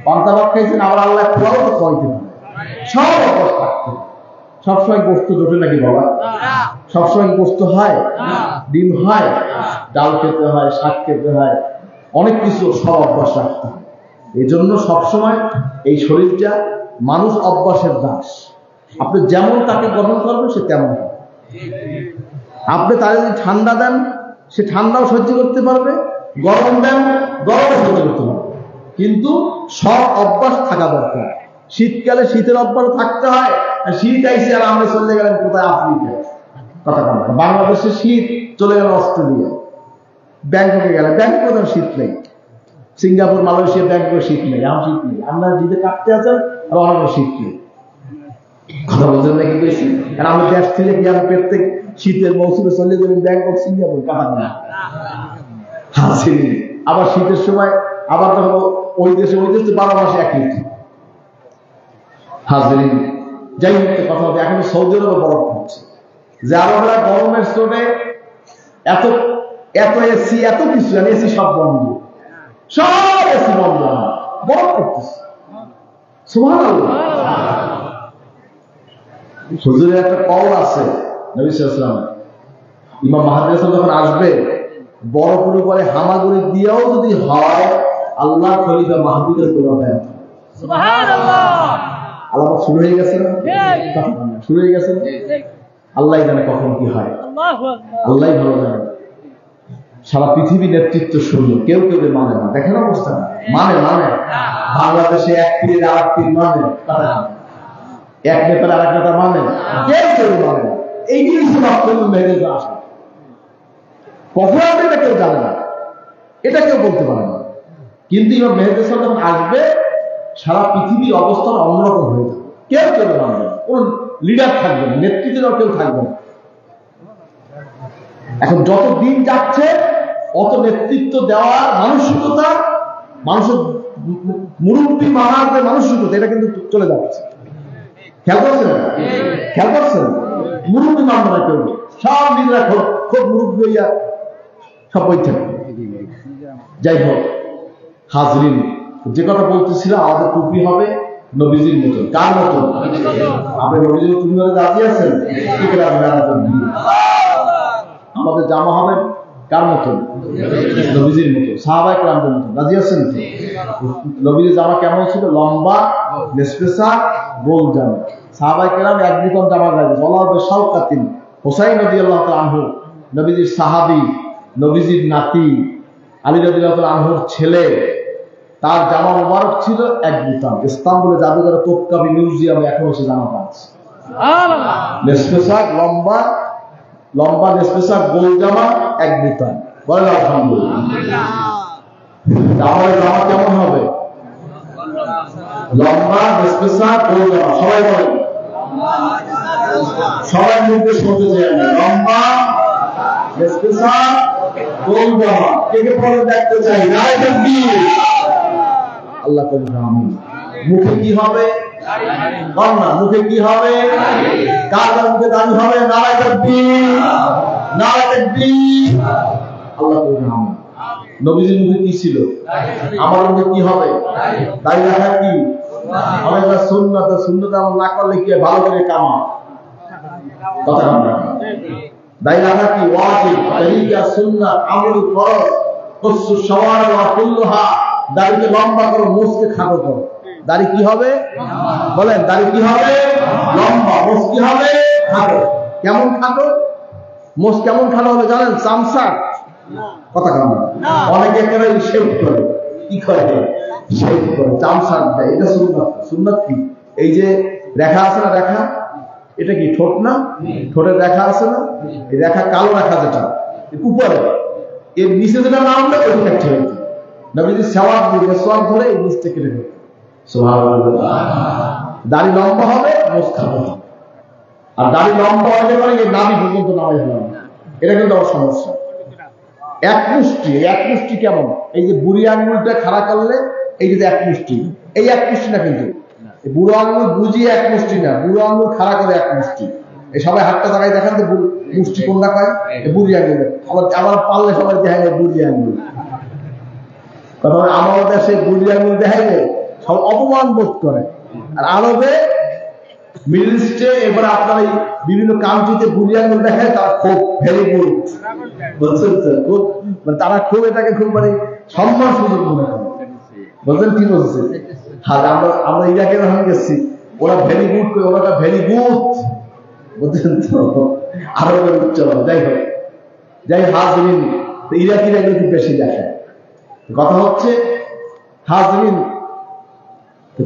পান্তা ভাত খেয়েছেন, আবার আল্লাহ পোলাও তো খাওয়াইতে হবে। সব অভ্যাস থাকতে হয়। সবসময় গোস্ত জোটে নাকি বাবা? সবসময় গোস্ত হয়, ডিম হয়, ডাল খেতে হয়, শাক খেতে হয়, অনেক কিছু, সব অভ্যাস রাখতে হয়। এই জন্য সবসময় এই শরীরটা মানুষ অভ্যাসের দাস। আপনি যেমন তাকে গ্রহণ করবেন সে তেমন হবে। আপনি তাকে যদি ঠান্ডা দেন সে ঠান্ডাও সহ্য করতে পারবে, গরম দেন গরমও সহ্য করতে পারবে। কিন্তু সব অভ্যাস থাকা দরকার। শীতকালে শীতের অভ্যাস থাকতে হয়, আর শীত আইসে আর আমরা চলে গেলেন কোথায় আফ্রিকায়, কথা বলা। বাংলাদেশে শীত চলে গেল অস্ট্রেলিয়া, ব্যাংককে গেলে ব্যাংকক শীত নেই, সিঙ্গাপুর মালয়েশিয়া ব্যাংককে শীত নেই, আমার শীত নেই। আমরা জিতে কাটতে আছেন আর অনেক শীত নেই, কথা বলছেন নাকি বেশি। আর আমি দেশ থেকে গিয়ে আমি প্রত্যেক শীতের মৌসুমে চলে যাবেন ব্যাংকক সিঙ্গাপুর, কাটা না হাসি। আবার শীতের সময় আবার তখন ওই দেশে 12 মাসে 1 ঋতু। হাজিরিন, যাই হোক কথা হবে, এখন সৌদি আরবে বরফ পড়ছে, যে আরবরা গরমের চোটে এত এত এসি এত কিছু, এসি সব বন্ধ, সব এসি বন্ধ, বরফ পড়তেছে। সুবহানাল্লাহ। হুজুরের একটা কল আছে নবী সাল্লাল্লাহু আলাইহি ওয়াসাল্লাম, ইমাম মাহদী যখন আসবে বরফের উপরে হামাগুড়ি দিয়েও যদি হয়, আল্লাহ খলিফা মাহদীদের দোয়া দেয়। সুবহানাল্লাহ। আল্লাহ শুরু হয়ে গেছে না? শুরু হয়ে গেছে। আল্লাহ জানে কখন কি হয়, আল্লাহ ভালো জানে। সারা পৃথিবী নেতৃত্ব শূন্য, কেউ কেউ মানে না। দেখেন অবস্থা, মানে বাংলাদেশে এক পীরের আর এক পীর মানে, এক নেতার আর এক নেতা মানে, কেউ কেউ মানে না। এই জিনিস মেহেরেজ আসে কখন আসবে এটা কেউ জানে না, এটা কেউ বলতে পারে না। কিন্তু এবার মেহেরেজ যখন আসবে সারা পৃথিবীর অবস্থান অন্যরকম হয়ে যাবে, কেউ কেউ মানবে না, কোন লিডার থাকবে না, নেতৃত্বের কেউ থাকবে না। এখন যত দিন যাচ্ছে অত নেতৃত্ব দেওয়ার মানসিকতা, মানুষের মুরব্বী মাহাজের মানসিকতা, এটা কিন্তু চলে যাচ্ছে। খেয়াল করছেন? খেয়াল করছেন? মুরব্বী মানবে না কেউ, সব নিজেরা খুব মুরব্বী হইয়া সব বইতে। যাই হোক হাজরিন, যে কথা বলতেছিল, আমাদের টুপি হবে নবীজির মতন। কার মতন? আপনি নবীজির টুপি হলে রাজি আছেন? আমাদের জামা হবে কার মতন? নবীজির মতন, সাহাবায়ে কেরামদের মতন। রাজি আছেন? নবীজির জামা কেমন ছিল? লম্বা, নেসপেসা, গোল জামা। সাহাবায়ে কেরাম এক বিকম জামা গায়ে বলা শাওকাতিন। হুসাইন রাদিয়াল্লাহু তাআলা আনহু, নবীজির সাহাবী, নবীজির নাতি, আলী রাদিয়াল্লাহু তাআলা আনহুর ছেলে, তার জামা মোবারক ছিল এক বুতাম। ইস্তাম্বুলে জাদুঘরে তোপকাবি মিউজিয়ামে এখনো সে জামা পাচ্ছে। নেসপেসাক, লম্বা লম্বা নেসপেসাক, গোল জামা, এক বুতাম। বলেন আলহামদুলিল্লাহ। আমাদের জামা কেমন হবে? লম্বা, নেসপেসাক, গোল জামা। সবাই বলেন, সবাই নির্দেশ করতে চাই আমি। লম্বা, নেসপেসাক, গোল জামা। কে কে পরে দেখতে চাই? নারে তাকবীর। আল্লাহ কবুল। আমিন। মুখে কি হবে? না, মুখে কি হবে? কার মুখে দাঁড়ি হবে? নারে তাকবীর, নারে তাকবীর। আল্লাহ কবুল। আমিন। নবীজির মুখে কি ছিল? আমার মুখে কি হবে? দাঁড়ি রাখা কি? আমাদের সুন্নাত, সুন্নাত আমল না করলে কি ভালো করে কামা, কথা বলেন। দাঁড়ি রাখা কি? ওয়াজিব, তরিকা, সুন্নাত, আমল, ফরজ। কুসু শাওয়ার ওয়া কুল্লুহা, দাড়িকে লম্বা করো, মুছকে খাটো করো। দাড়ি কি হবে? বলেন, দাড়ি কি হবে? লম্বা। মুছ কি হবে? খাটো। কেমন খাটো? মুছ কেমন খাটো হবে জানেন? চামচার কথা কেমন? অনেকে একেবারে শেভ করে, কি করে? শেভ করে, চামচার দেয়। এটা সুন্নাত। সুন্নাত কি? এই যে রেখা আছে না, রেখা, এটা কি ঠোঁট না? ঠোঁটের রেখা আছে না? এই রেখা, কালো রেখা যেটা উপরে, এর নিচে যেটা নাম দেয় ওই একটা হইতে নবীজি সেওয়াক দিয়ে মেসওয়াক ধরে এই নিচ থেকে রেখে। সুবহানাল্লাহ। দাড়ি লম্বা হবে, মুখ খাটো হবে। আর দাড়ি লম্বা হলে পরে এই নাভি পর্যন্ত নামাই হবে, এটা কিন্তু আমার সমস্যা। এক মুষ্টি কেমন? এই যে বুড়ি আঙ্গুলটা খাড়া করলে এই যে এক মুষ্টি, এই এক মুষ্টি না, কিন্তু বুড়ো আঙ্গুল বুঝিয়ে এক মুষ্টি না, বুড়ো আঙ্গুল খাড়া করে এক মুষ্টি। এই সবাই হাতটা দাঁড়ায় দেখান তো মুষ্টি কোনটা পায়? বুড়ি আঙ্গুল। আবার পারলে সবাই দেখায় বুড়ি আঙ্গুল। কথা আমার দেশে বুড়ি আঙ্গুল দেখাইলে সব অপমান বোধ করে। আর আরবে, মিডল ইস্টে, এবার আপনার এই বিভিন্ন কান্ট্রিতে বুড়ি আঙ্গুল দেখায়, তারা খুব ভেরি গুড বলছেন, খুব মানে তারা খুব এটাকে খুব মানে সম্মান সুযোগ মনে করে। বলছেন কি বলছে? আমরা ইরাকে যখন গেছি, ওরা ভেরি গুড করে, ওরা ভেরি গুড, বুঝছেন তো, আরো উচ্চারণ। যাই হাজরিন, ইরাকিরা কিন্তু বেশি দেখে। কথা হচ্ছে হাজরিন,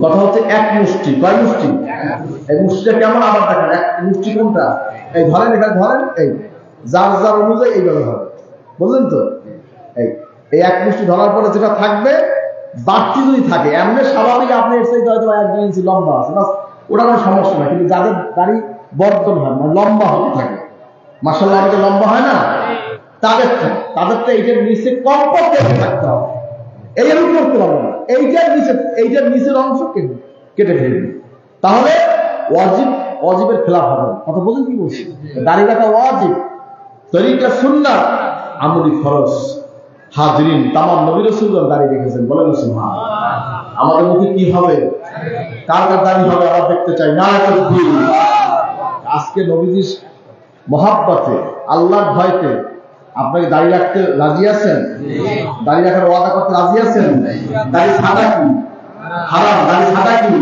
কথা হচ্ছে এক মুষ্টি, কয় মুষ্টি? এই মুষ্টিটা কেমন আবার দেখেন, এক মুষ্টি কোনটা? এই ধরেন, এটা ধরেন, এই যার যার অনুযায়ী এইভাবে হবে, বুঝলেন তো? এই এক মুষ্টি ধরার পরে যেটা থাকবে, বাড়তি যদি থাকে, এমনি স্বাভাবিক আপনি এর চাইতে হয়তো 1-2 ইঞ্চি লম্বা আছে, ওটা কোনো সমস্যা না। কিন্তু যাদের দাড়ি বর্ধন হয়, মানে লম্বা হতে থাকে, মাশাআল্লাহ আমাদের লম্বা হয় না, তাদেরটা এইটার নিচে কমপক্ষে থাকতে হবে, এইরকম করতে পারবে না। এইটার নিচের অংশ কেটে ফেলবে, তাহলে ওয়াজিবের খেলাফ হবে। কথা বলুন, কি বলছি? দাড়ি রাখা ওয়াজিব, তরিকা সুন্নাত, আমলি ফরজ। হাজরিন, তামাম নবী রাসূলগণ দাড়ি রেখেছেন, বলেন সুবহানাল্লাহ। আমাদের মুখে কি হবে? কার কার দাড়ি হবে আমরা দেখতে চাই। নারে তাকবীর। আজকে নবীজির মহাব্বতে, আল্লাহর ভয়তে আপনাকে দাড়ি রাখতে রাজি আছেন? দাড়ি রাখার ওয়াদা করতে রাজি আছেন? দাড়ি ছাটা কি হারাম? দাড়ি ছাটা কি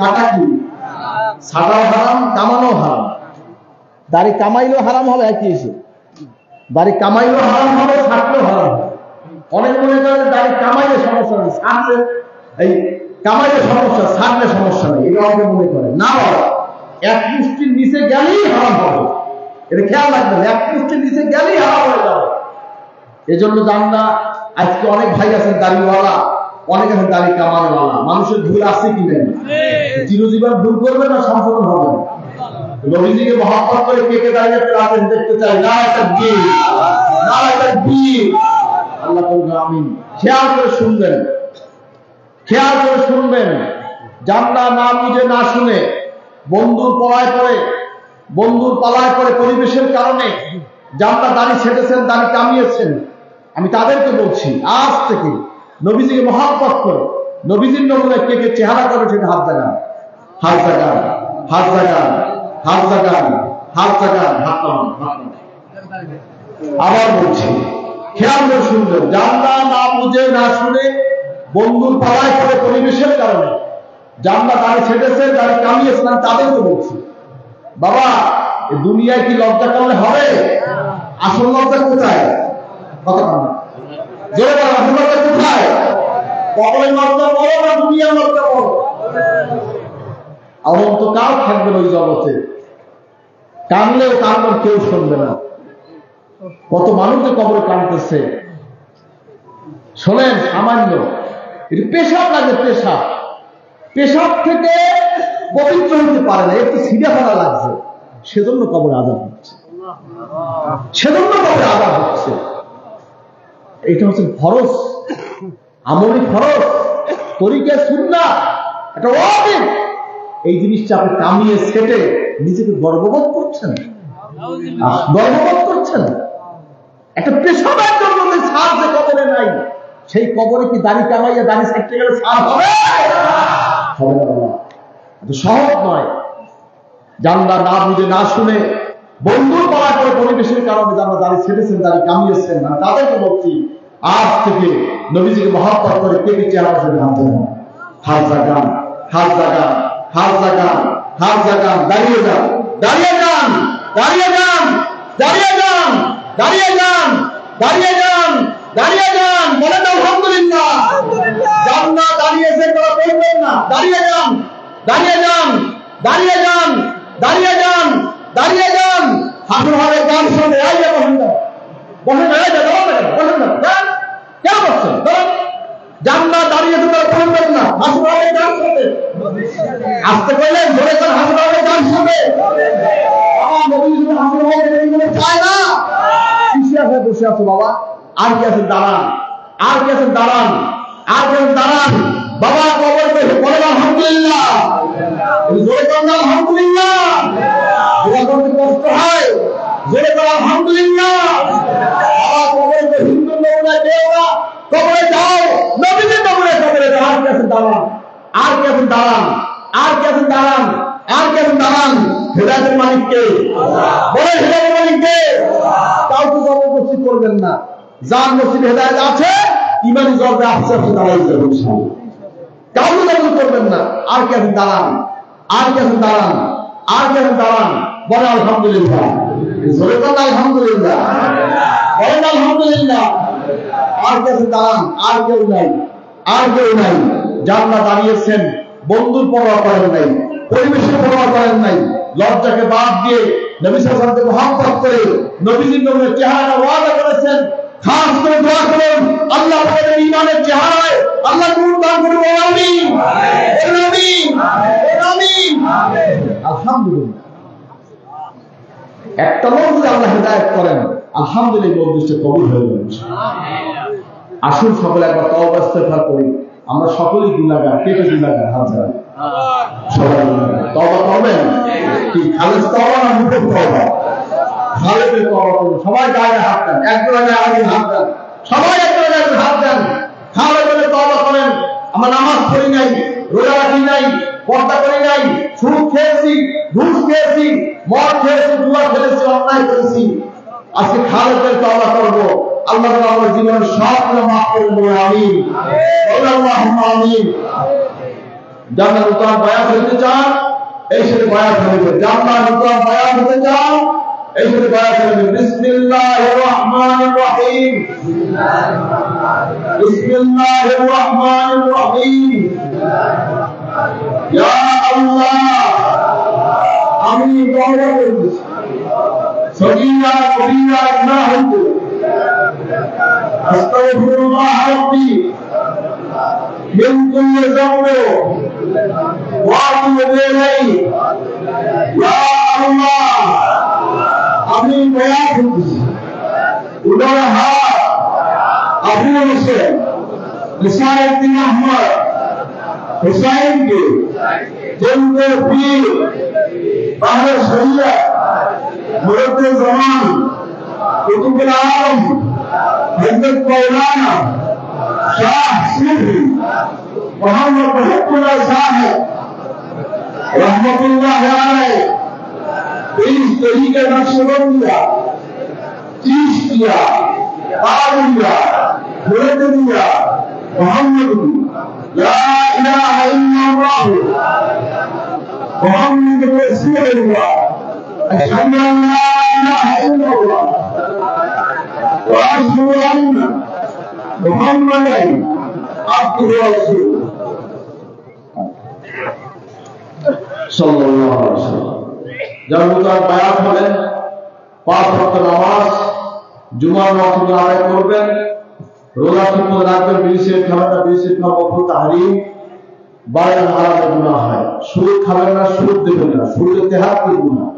কাটা কি? ছাটাও হারাম, কামানো হারাম। দাড়ি কামাইলেও হারাম হবে, একই এসে দাড়ি কামাইলেও হারাম হবে, ছাটলেও হারাম হবে। অনেক মনে করে দাড়ি কামাইলে সমস্যা নেই, ছাড়লে এই কামাইলে সমস্যা, ছাড়লে সমস্যা নেই, এটা অনেকে মনে করে। না বাবা, এক মুষ্টির নিচে গেলেই হারাম হবে, এটা খেয়াল রাখবেন। এক মুষ্টির নিচে গেলেই হারাম হয়ে যাবে। এজন্য জানলা আজকে অনেক ভাই আছেন দাড়িওয়ালা, অনেক আছেন দাড়ি কামানোওয়ালা। মানুষের ভুল আছে কি নেই? চিরজীবন ভুল করবে না, সংশোধন হবে না। নবীজিকে মহব্বত করে কে কে দাঁড়িয়ে রাখেন দেখতে চাই। নারে তাকবীর, নারে তাকবীর। আল্লাহ বলবে আমিন। খেয়াল করে শুনবেন, খেয়াল করে শুনবেন। জানলা না বুঝে না শুনে, বন্ধুর পড়ায় পড়ে, বন্ধুর পালায় পড়ে, পরিবেশের কারণে জানলা দাড়ি ছেটেছেন, দাড়ি কামিয়েছেন, আমি তাদেরকে বলছি, আজ থেকে নবীজিকে মহব্বত করে, নবীজির নমুনায় কে কে চেহারা করে সেটা হাত জাগান, হাত জাগান, হাত জাগান, হাত জাগান, হাত জাগান, হাত নামান। আবার বলছি, খেয়াল করে শুনবেন। জানলা না বুঝে না শুনে, বন্ধুর পালায় পড়ে, পরিবেশের কারণে জানলা দাড়ি ছেটেছেন, দাড়ি কামিয়েছেন, আমি তাদেরকে বলছি, বাবা দুনিয়ায় কি লজ্জা করলে হবে? আসল লজ্জা কোথায়? কথা বলেন, জোরে বলেন, আসল লজ্জা কোথায়? কবরের লজ্জা বড় না দুনিয়ার লজ্জা বড়? অনন্তকাল থাকবেন ওই জগতে, কানলেও কান্নার কেউ শুনবে না। কত মানুষ কবরে কাঁদতেছে, শোনেন, সামান্য একটু পেশাব লাগে, পেশাব থেকে পবিত্র হতে পারে না, একটু সিরিয়াখানা লাগছে, সেজন্য কবরে আযাব হচ্ছে, সেজন্য কবরে আযাব হচ্ছে। এটা হচ্ছে ফরজ, আমলি ফরজ, তরিকা সুন্নাত, এটা ওয়াজিব। এই জিনিসটা আপনি কামিয়ে সেটে নিজেকে গর্ববোধ করছেন, গর্ববোধ করছেন। একটা পেশাবের জন্য ছাড় যে কবরে নাই, সেই কবরে কি দাড়ি কামাইয়া দাড়ি সেটে গেলে ছাড় হবে? হবে না। এত সহজ নয়। জানলা না বুঝে না শুনে, বন্ধুর পাড়া করে, পরিবেশের কারণে যারা দাড়ি ছেটেছেন, দাড়ি কামিয়েছেন, না তাদেরকে বলছি, আজ থেকে নবীজিকে মহব্বত করে কে কে চেহারা করে হাত জাগান, হাত জাগান, হাত জাগান, হাত জাগান, হাত জাগান, দাঁড়িয়ে যান, দাঁড়িয়ে যান, দাঁড়িয়ে যান, দাঁড়িয়ে যান, দাঁড়িয়ে যান, দাঁড়িয়ে যান, দাঁড়িয়ে যান, বলেন আলহামদুলিল্লাহ। জানলা দাঁড়িয়েছে, তারা বলবেন না, দাঁড়িয়ে যান, দাঁড়িয়ে যান, দাঁড়িয়ে যান, দাঁড়িয়ে যান, দাঁড়িয়ে যান। হাসুর হবে গান শুনে, এই যে বসেন না, বসেন না, এই যে বসেন না, কেন বসছেন? জানলা দাঁড়িয়েছে, তারা বলবেন না, হাসুর হবে গান শুনে। আসতে কইলেন, ধরে কর, হাসুর হবে গান শুনে। হাসুর হবে চায় না। বসে আছো বাবা, আর কি আছেন দাঁড়ান, আর কি আছেন দাঁড়ান, আর কি আছেন দাঁড়ান। বাবা কবর বলেন আলহামদুলিল্লাহ, জোরে করেন আলহামদুলিল্লাহ। যেটা করতে কষ্ট হয়, জোরে করেন আলহামদুলিল্লাহ। বাবা কবর হিন্দু নমুনায় দেও না, কবরে যাও, নবীজির নমুনায় কবরে যাও। আর কি আছেন দাঁড়ান, আর কি আছেন দাঁড়ান, আর কি আছেন দাঁড়ান, আর কি আছেন দাঁড়ান। হেদায়েতের মালিক কে? বলেন হেদায়েতের মালিক কে? কাউকে জবরদস্তি করবেন না। যার নসিবে হেদায়েত আছে, ইমানি জর্বে আস্তে আস্তে দাঁড়াই যাবে, কাউকে জবরদস্তি করবেন না। আর কি আছেন দাঁড়ান, আর কেন দাঁড়ান, আর কেন দাঁড়ান, বলে আলহামদুলিল্লাহ, জোরে বলেন আলহামদুলিল্লাহ, বলেন আলহামদুলিল্লাহ। আর কেন দাঁড়ান, আর কেউ নাই, আর কেউ নাই। জান্নাত দাঁড়িয়েছেন, বন্ধুর পরোয়া করেন নাই, পরিবেশের পরোয়া করেন নাই, লজ্জাকে বাদ দিয়ে নবী সাল্লাল্লাহু আলাইহি ওয়াসাল্লামকে মহব্বত করে নবীজির নামে চেহারা ওয়াদা করেছেন। খাস করে দোয়া করুন আল্লাহ আমাদের ঈমানের চেহারায় আল্লাহ নূর দান করুন। আমিন আমিন আমিন আলহামদুলিল্লাহ। একটা লোক যদি আল্লাহ হিদায়াত করেন, আলহামদুলিল্লাহ উদ্দেশ্য কবুল হয়ে যাবে। আসুন সকলে একবার তওবা ইস্তেগফার করি। আমরা সকলেই গুনাহগার, কে কে গুনাহগার হাত ছাড়া সবাই গুনাহগার। তওবা করবেন কি? খালেস তওবা না মুখে তওবা? খালেসে তওবা করুন। সবাই গায়ে হাত দেন, একজন আগে আরেকজন হাত দেন, সবাই একজন আগে হাত দেন। খালেসে তওবা করেন। আমরা নামাজ পড়ি নাই, রোজা রাখি নাই, পর্দা করি নাই, সুদ খেয়েছি, ঘুষ খেয়েছি, মদ খেয়েছি, জুয়া খেলেছি, অন্যায় করেছি। আজকে খালেসে তওবা করব। আল্লাহ তাআলা আমাদের জীবনের সব গুনাহ মাফ করে দেবেন। আমিন আল্লাহুম্মা আমিন। জান্নাত নূতন বায়াত হতে চান, এই সাথে বায়াত হবে। জান্নাত নূতন বায়াত হতে চান, এই সাথে বায়াত হবে। বিসমিল্লাহির রহমানির রহিম, বিসমিল্লাহির রহমানির রহিম। ইয়া আল্লাহ, আমি তওবা করছি সগীরা কবিরা গুনাহ হতে। আস্তাগফিরুল্লাহ রাব্বি মিন কুল্লি যামবি ওয়া আতুবু ইলাইহি। ইয়া আল্লাহ, আমি বায়াত করছি উদার হাত আবু হোসেন রিসালাতুল আহমদ হুসাইনকে জেলুল পীর বাহর শরীয়ত মুরব্বি জামান কুতুবুল আলম হযরত মাওলানা শাহ সুফি মোহাম্মদ রহমতুল্লাহ সাহেব रहमतुल्लाह अलैह इस तरीके नक्शबंदिया, चिश्तिया, कादिरिया, मुरीदिया, मुहम्मदी, ला इलाहा इल्लल्लाह मुहम्मद रसूलुल्लाह, अशहदु अन ला इलाहा इल्लल्लाह व अशहदु अन्ना मुहम्मदन अब्दुहु व रसूलुहु সাল্লাল্লাহু আলাইহি ওয়াসাল্লাম। যারা নূতন বায়াত হলেন, 5 ওয়াক্ত নামাজ জুমার ওয়াক্তে আদায় করবেন, রোজা ঠিক মতো রাখবেন, বিড়ি খাবেন না, বিড়ি খাওয়া বন্ধ তাহরিম, বাইরে হারামে গুনাহ হয়। সুদ খাবেন না, সুদ দেবেন না, সুদের তেহাত্তর গুনাহ।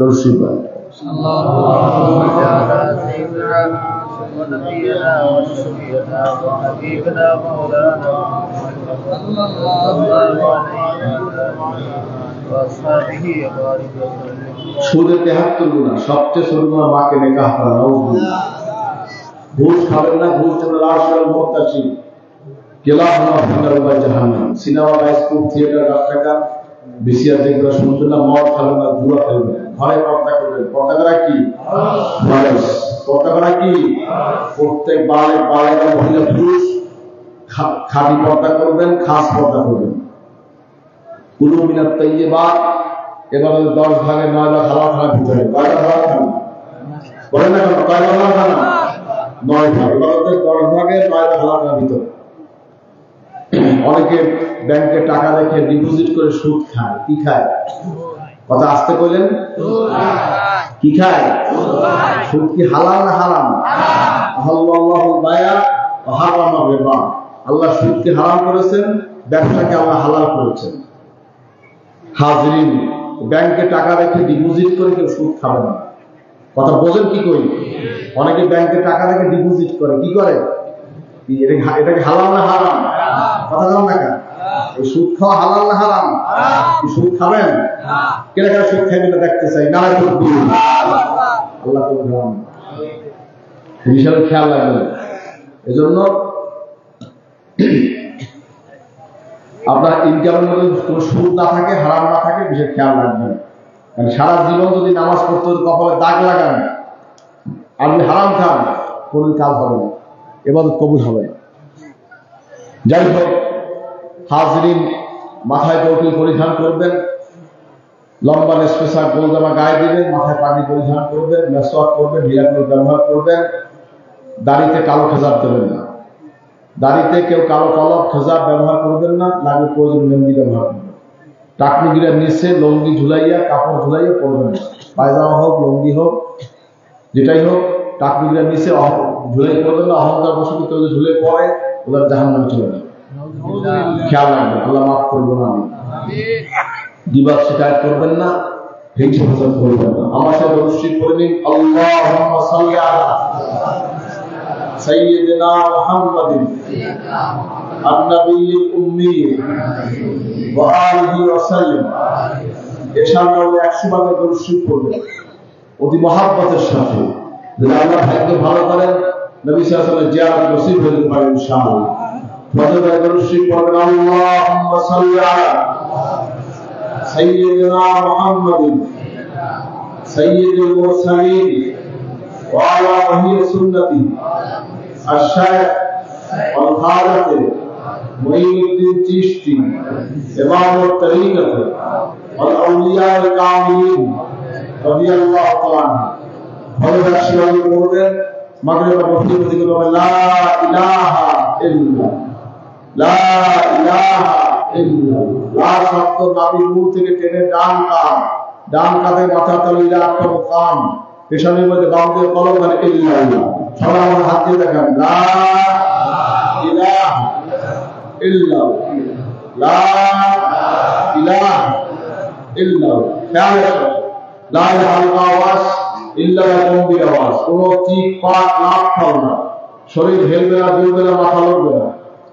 দর্শিবা اللهم صل على سيدنا ونبينا وشفيعنا وحبيبنا مولانا محمد صلى الله عليه واصحابه وبارك وسلم। সুদের 73 গুনাহ, সবচেয়ে ছোট গুনাহ মাকে নিকাহ করা। নাউযুবিল্লাহ। ঘুষ খাবেন না, ঘুষ থেকে লাশাল মুত্তাসি কিলাহুমা ফিন্নার ওয়া জাহান্নাম। সিনেমা, বায়োস্কোপ, থিয়েটার, নাটক, বিসিআর দেখবে শুনবেন না, মদ খাবেন না, জুয়া খেলবেন না, ঘরে পর্দা করবেন। পর্দা করা কি? ফরজ। পর্দা করা কি? প্রত্যেক বালেগা মহিলা পুরুষ খাঁটি পর্দা করবেন, খাস পর্দা করবেন। কুলু মিনাত তাইয়্যিবাত, এবার 10 ভাগে 9 ভাগ হালাল খানা ভিতরে। কয়টা হালাল খানা বলেন না কেন? কয়টা হালাল খানা? 9 ভাগ। এবার 10 ভাগে 9 ভাগ হালাল খানা ভিতরে। অনেকে ব্যাংকে টাকা রেখে ডিপোজিট করে সুদ খায়। কি খায়? কথা আস্তে বলেন। কি খায়? সুদ কি হালাল না হারাম? আল্লাহুল বায়া ওয়া হারামা রিবা। আল্লাহ সুদকে হারাম করেছেন, ব্যবসাকে আল্লাহ হালাল করেছেন। হাজরিন, ব্যাংকে টাকা রেখে ডিপোজিট করে কেউ সুদ খাবে না। কথা বোঝেন কি করি? অনেকে ব্যাংকে টাকা রেখে ডিপোজিট করে। কি করে? এটাকে হালাল না হারাম? কথা জান না কেন? এই সুদ খাওয়া হালাল না হারাম? কি সুদ খাবেন? কেন কেন সুদ খাইবেন না দেখতে চাই। না আল্লাহ তো হারাম হিসাবে খেয়াল রাখবেন। এজন্য আপনার ইনকামের মধ্যে কোনো সুদ না থাকে, হারাম না থাকে, বিশেষ খেয়াল রাখবেন। কারণ সারা জীবন যদি নামাজ পড়তে কপালে দাগ লাগান আর যদি হারাম খান, কোনো কাজ হবে না, ইবাদত কবুল হবে না। যাই হোক, হাজরিন মাথায় টুপি পরিধান করবেন, লম্বা নেসপেশাক গোল জামা গায়ে দিবেন, মাথায় পাগড়ি পরিধান করবেন, মেসওয়াক করবেন, হিয়াকুল ব্যবহার করবেন, দাড়িতে কালো খেজাব দেবেন না, দাড়িতে কেউ কালো কলপ খেজাব ব্যবহার করবেন না, লাগবে প্রয়োজন মেহেন্দি ব্যবহার করবেন। টাকনুগিরা নিচে লঙ্গি ঝুলাইয়া কাপড় ঝুলাইয়া পরবেন না, পায়জামা হোক লঙ্গি হোক যেটাই হোক, টাকনুগিরা নিচে ঝুলাই করবেন না। অহংকার বসত কেউ ঝুলে পড়ে ওদের জাহান্নামে চলে যাবে, খেয়াল রাখবেন, আল্লাহ মাফ করবো না। আমি গীবত শিকায়ত করবেন না, হিংসা হাসদ করবেন না। আমার সাথে অনুষ্ঠিত করে নিন, আল্লাহুম্মা সাল্লি আলা সাইয়্যিদিনা মুহাম্মাদিন আন-নাবিয়্যিল উম্মি ওয়া আলিহি ওয়া সাল্লাম। ইনশাআল্লাহ 100 বার অনুষ্ঠিত করবেন অতি মহব্বতের সাথে। যদি আল্লাহ ভাগ্য ভালো করেন নবী সাল্লাল্লাহু আলাইহি ওয়াসাল্লাম জিয়ারত নসিব হতে পারে ইনশাআল্লাহ। ফজর অনুষ্ঠিত করবেন, আল্লাহুম্মা সাল্লি আলা سيدنا محمد سيد المرسلين وعلى وهي سنته الشيخ والخالق معين الدين चिश्ती إمام الطريقة والأولياء الكاملين رضي الله تعالى عنهم। فضل الشيخ المؤمن مغرب المفتي لا إله إلا لا إله إلا লা শব্দ নাভির মুখ থেকে টেনে ডান কাঁধে মাথা তলিয়ে আটটা কান, পেছনের মধ্যে বাম দিয়ে কলম ধরে ইল্লাল্লাহ। সবাই আমার হাত দিয়ে দেখান, লা ইলাহা ইল্লাল্লাহ, লা ইলাহা ইল্লাল্লাহ। খেয়াল রাখবেন, লা ইলাহা আওয়াজ, ইল্লাল্লাহ গম্ভীর আওয়াজ, কোনো চিক পাক নাক খাও না, শরীর হেলবে না, দুলবে না, মাথা লড়বে না।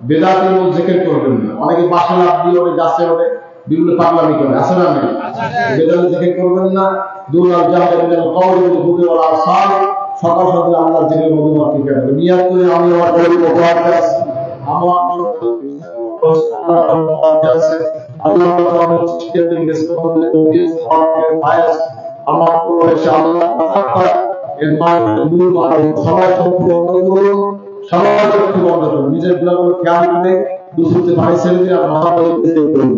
বেদাতি লোক জিকির করবেন না। অনেকে বাসা লাভ দিয়ে ওঠে, গাছে ওঠে, বিভিন্ন পাগলামি করে, আছে না নেই? বেদাতি জিকির করবেন না। দুলাল জাহাদাল কওলি ওয়াল হুদি ওয়াল আরসাল, সকাল সকাল আল্লাহর জিকিরের মধ্যে কি করবে? নিয়ত করে আমি আমার কবি উপহার করছি, আমার আল্লাহ আমাদের জিকির দিন গেছে আমার পুরো ইনশাআল্লাহ এর মানে সবাই সম্পূর্ণ করুন, সবাই একটু বন্ধ করুন, নিজের গুলাগুলো খেয়াল করে দুসুতে ভাই ছেড়ে দিয়ে আর মাথা বলে দিয়ে করুন।